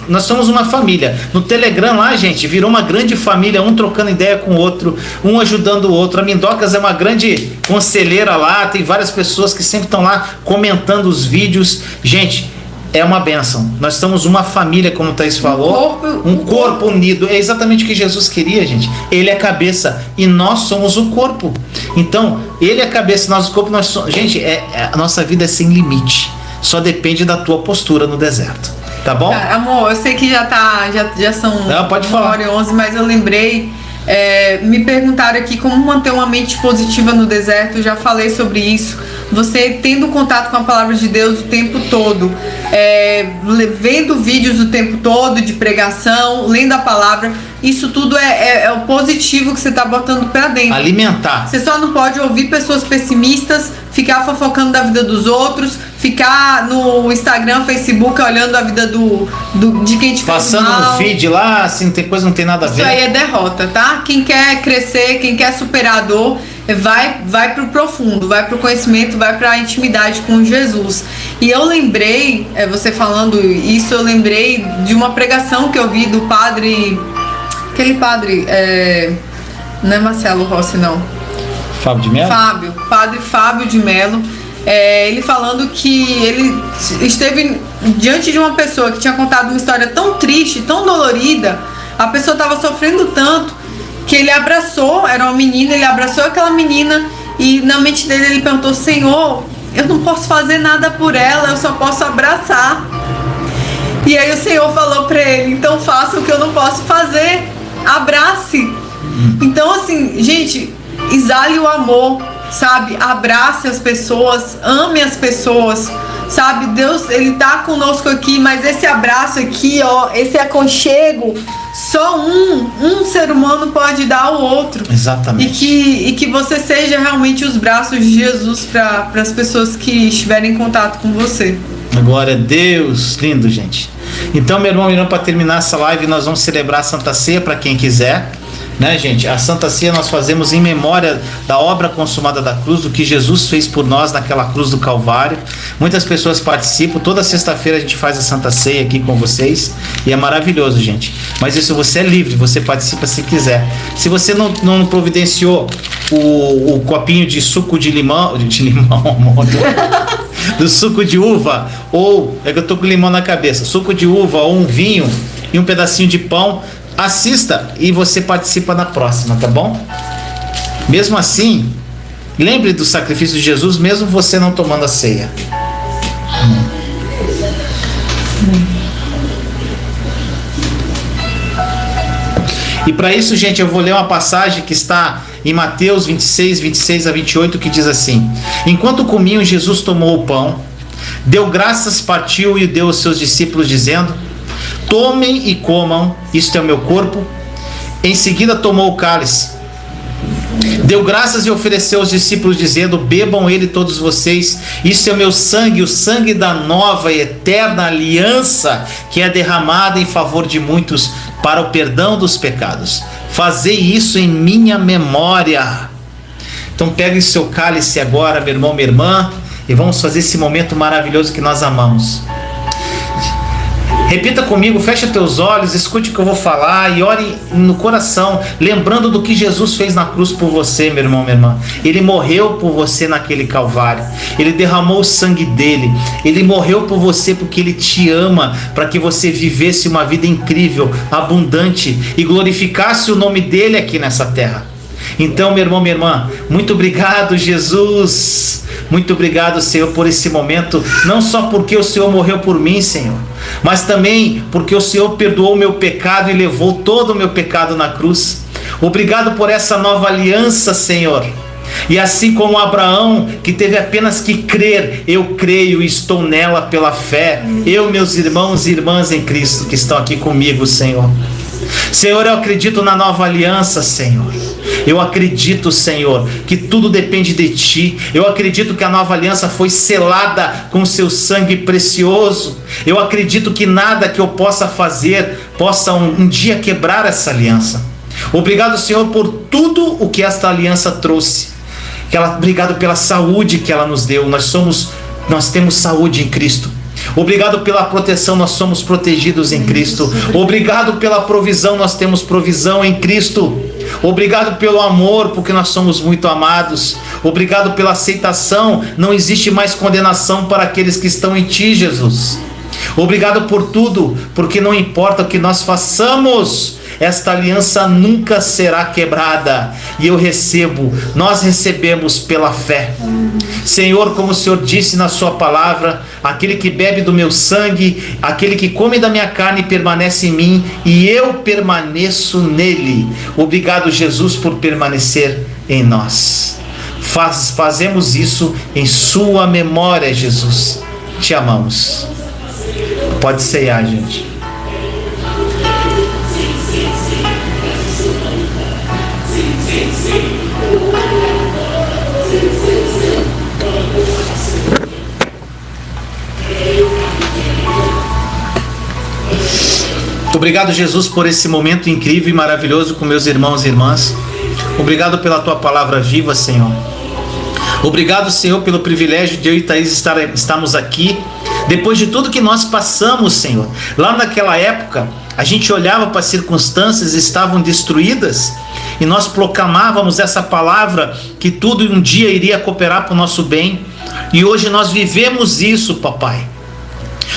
nós somos uma família. No Telegram lá, gente, virou uma grande família, um trocando ideia com o outro, um ajudando o outro. A Mindocas é uma grande conselheira lá, tem várias pessoas que sempre estão lá comentando os vídeos. Gente, é uma bênção. Nós somos uma família, como o Thaís falou. Um corpo unido. É exatamente o que Jesus queria, gente. Ele é a cabeça e nós somos o corpo. Então, ele é a cabeça, nós o corpo, nós somos... Gente, a nossa vida é sem limite. Só depende da tua postura no deserto. Tá bom? Amor, eu sei que já são Não, pode falar. 1h11, mas eu lembrei, me perguntaram aqui como manter uma mente positiva no deserto. Eu já falei sobre isso. Você tendo contato com a palavra de Deus o tempo todo, vendo vídeos o tempo todo de pregação, lendo a palavra, isso tudo é o positivo que você está botando pra dentro. Alimentar. Você só não pode ouvir pessoas pessimistas, ficar fofocando da vida dos outros, ficar no Instagram, Facebook, olhando a vida de quem te faz passando mal. no feed lá, assim, tem coisa, não tem nada a ver. Isso aí é derrota, tá? Quem quer crescer, quem quer superar a dor, vai pro profundo, vai pro conhecimento, vai pra intimidade com Jesus. E eu lembrei, você falando isso, eu lembrei de uma pregação que eu vi do padre, aquele padre, não é Marcelo Rossi, não. Fábio de Mello? Padre Fábio de Mello. Ele falando que ele esteve diante de uma pessoa que tinha contado uma história tão triste, tão dolorida, a pessoa estava sofrendo tanto, que ele abraçou, era uma menina, ele abraçou aquela menina e na mente dele ele perguntou: Senhor, eu não posso fazer nada por ela, eu só posso abraçar. E aí o Senhor falou pra ele: então faça o que eu não posso fazer, abrace. Então assim, gente, exale o amor, sabe? Abrace as pessoas, ame as pessoas, sabe? Deus, ele tá conosco aqui, mas esse abraço aqui, ó, esse aconchego, só um ser humano pode dar ao outro. Exatamente. E que você seja realmente os braços de Jesus para as pessoas que estiverem em contato com você. Glória a Deus, lindo, gente. Então, meu irmão, para terminar essa live, nós vamos celebrar a Santa Ceia para quem quiser. né, gente? A Santa Ceia nós fazemos em memória da obra consumada da cruz, do que Jesus fez por nós naquela cruz do Calvário. Muitas pessoas participam, toda sexta-feira a gente faz a Santa Ceia aqui com vocês e é maravilhoso, gente. Mas isso você é livre, você participa se quiser. Se você não providenciou o copinho de suco de limão, do suco de uva, ou é que eu tô com limão na cabeça, suco de uva ou um vinho e um pedacinho de pão, assista e você participa na próxima, tá bom? Mesmo assim, lembre do sacrifício de Jesus, mesmo você não tomando a ceia. E para isso, gente, eu vou ler uma passagem que está em Mateus 26, 26 a 28, que diz assim: Enquanto comiam, Jesus tomou o pão, deu graças, partiu e deu aos seus discípulos, dizendo: Tomem e comam, isto é o meu corpo. Em seguida tomou o cálice, deu graças e ofereceu aos discípulos, dizendo: Bebam ele todos vocês, isto é o meu sangue, o sangue da nova e eterna aliança, que é derramada em favor de muitos para o perdão dos pecados. Fazei isso em minha memória. Então pegue o seu cálice agora, meu irmão, minha irmã, e vamos fazer esse momento maravilhoso que nós amamos. Repita comigo, fecha teus olhos, escute o que eu vou falar e ore no coração, lembrando do que Jesus fez na cruz por você, meu irmão, minha irmã. Ele morreu por você naquele Calvário, Ele derramou o sangue dele, Ele morreu por você porque Ele te ama, para que você vivesse uma vida incrível, abundante e glorificasse o nome dele aqui nessa terra. Então, meu irmão, minha irmã, muito obrigado, Jesus. Muito obrigado, Senhor, por esse momento, não só porque o Senhor morreu por mim, Senhor, mas também porque o Senhor perdoou o meu pecado e levou todo o meu pecado na cruz. Obrigado por essa nova aliança, Senhor. E assim como Abraão, que teve apenas que crer, eu creio e estou nela pela fé. Eu, meus irmãos e irmãs em Cristo que estão aqui comigo, Senhor. Senhor, eu acredito na nova aliança, Senhor. Eu acredito, Senhor, que tudo depende de Ti. Eu acredito que a nova aliança foi selada com o Seu sangue precioso. Eu acredito que nada que eu possa fazer possa um dia quebrar essa aliança. Obrigado, Senhor, por tudo o que esta aliança trouxe. Obrigado pela saúde que ela nos deu. Nós temos saúde em Cristo. Obrigado pela proteção, nós somos protegidos em Cristo. Obrigado pela provisão, nós temos provisão em Cristo. Obrigado pelo amor, porque nós somos muito amados. Obrigado pela aceitação, não existe mais condenação para aqueles que estão em Ti, Jesus. Obrigado por tudo, porque não importa o que nós façamos, esta aliança nunca será quebrada. E nós recebemos pela fé. Senhor, como o Senhor disse na sua palavra, aquele que bebe do meu sangue, aquele que come da minha carne permanece em mim e eu permaneço nele. Obrigado, Jesus, por permanecer em nós. Fazemos isso em sua memória, Jesus. Te amamos. Pode ceiar, gente. Obrigado, Jesus, por esse momento incrível e maravilhoso com meus irmãos e irmãs. Obrigado pela Tua palavra viva, Senhor. Obrigado, Senhor, pelo privilégio de eu e Thaís estarmos aqui. Depois de tudo que nós passamos, Senhor. Lá naquela época, a gente olhava para as circunstâncias, estavam destruídas, e nós proclamávamos essa palavra, que tudo um dia iria cooperar para o nosso bem. E hoje nós vivemos isso, papai.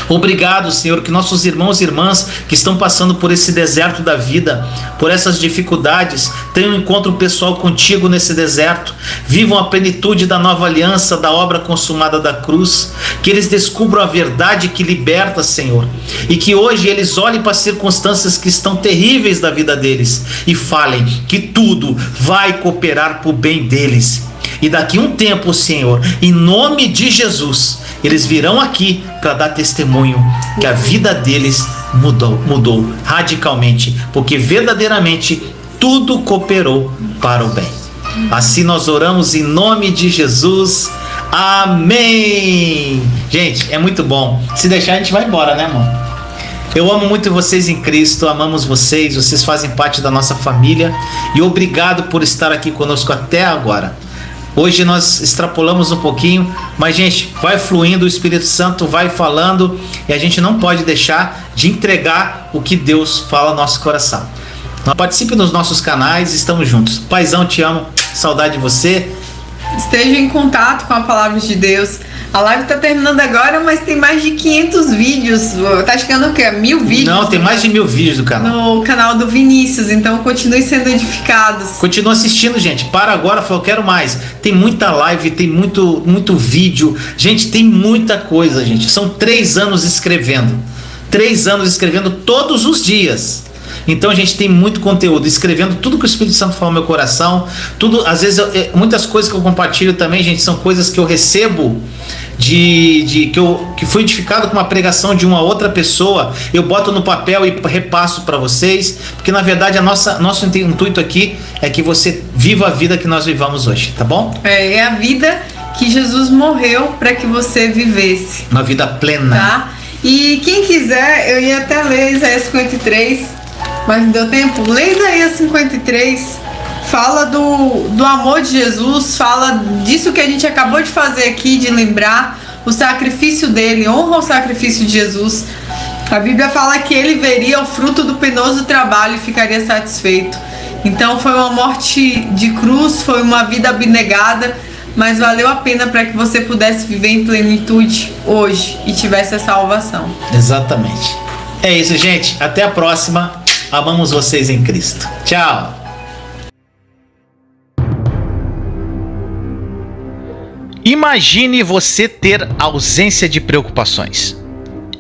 Obrigado, Senhor, que nossos irmãos e irmãs que estão passando por esse deserto da vida, por essas dificuldades, tenham um encontro pessoal contigo nesse deserto, vivam a plenitude da nova aliança, da obra consumada da cruz, que eles descubram a verdade que liberta, Senhor, e que hoje eles olhem para as circunstâncias que estão terríveis da vida deles e falem que tudo vai cooperar para o bem deles. E daqui a um tempo, Senhor, em nome de Jesus, eles virão aqui para dar testemunho que a vida deles mudou radicalmente, porque verdadeiramente tudo cooperou para o bem. Assim nós oramos em nome de Jesus. Amém. Gente, é muito bom. Se deixar, a gente vai embora, né, irmão? Eu amo muito vocês em Cristo, amamos vocês, vocês fazem parte da nossa família e obrigado por estar aqui conosco até agora. Hoje nós extrapolamos um pouquinho, mas gente, vai fluindo, o Espírito Santo vai falando e a gente não pode deixar de entregar o que Deus fala no nosso coração. Participe nos nossos canais, estamos juntos. Paizão, te amo, saudade de você. Esteja em contato com a palavra de Deus. A live tá terminando agora, mas tem mais de 500 vídeos. Tá chegando o quê? 1000 vídeos? Não, tem mais de 1000 vídeos do canal. No canal do Vinícius, então continue sendo edificados. Continua assistindo, gente. Para agora, eu quero mais. Tem muita live, tem muito vídeo. Gente, tem muita coisa, gente. São 3 anos escrevendo. 3 anos escrevendo todos os dias. Então a gente tem muito conteúdo, escrevendo tudo que o Espírito Santo fala no meu coração, tudo, às vezes muitas coisas que eu compartilho também, gente, são coisas que eu recebo que foi edificado com uma pregação de uma outra pessoa, eu boto no papel e repasso para vocês, porque na verdade nosso intuito aqui é que você viva a vida que nós vivamos hoje, tá bom? É a vida que Jesus morreu para que você vivesse. Uma vida plena. Tá? E quem quiser, eu ia até ler Isaías 53, mas não deu tempo. Lê Isaías 53, fala do amor de Jesus, fala disso que a gente acabou de fazer aqui, de lembrar o sacrifício dele, honra o sacrifício de Jesus. A Bíblia fala que ele veria o fruto do penoso trabalho e ficaria satisfeito. Então foi uma morte de cruz, foi uma vida abnegada, mas valeu a pena para que você pudesse viver em plenitude hoje e tivesse a salvação. Exatamente. É isso, gente. Até a próxima. Amamos vocês em Cristo. Tchau. Imagine você ter ausência de preocupações.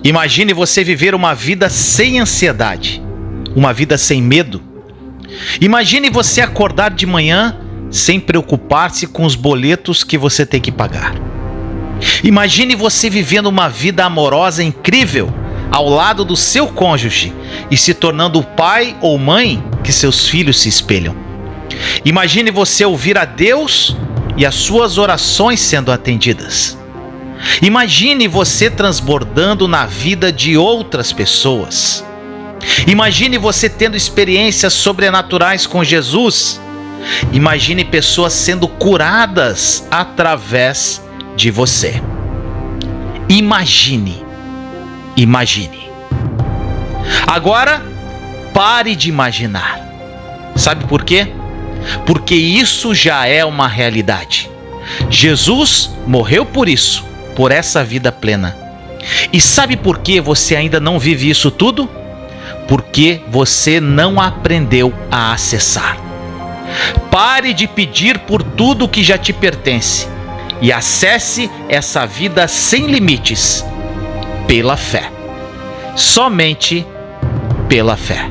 Imagine você viver uma vida sem ansiedade, uma vida sem medo. Imagine você acordar de manhã sem preocupar-se com os boletos que você tem que pagar. Imagine você vivendo uma vida amorosa incrível ao lado do seu cônjuge e se tornando o pai ou mãe que seus filhos se espelham. Imagine você ouvir a Deus e as suas orações sendo atendidas. Imagine você transbordando na vida de outras pessoas. Imagine você tendo experiências sobrenaturais com Jesus. Imagine pessoas sendo curadas através de você. Imagine. Agora, pare de imaginar. Sabe por quê? Porque isso já é uma realidade. Jesus morreu por isso, por essa vida plena. E sabe por que você ainda não vive isso tudo? Porque você não aprendeu a acessar. Pare de pedir por tudo que já te pertence e acesse essa vida sem limites. Pela fé. Somente pela fé.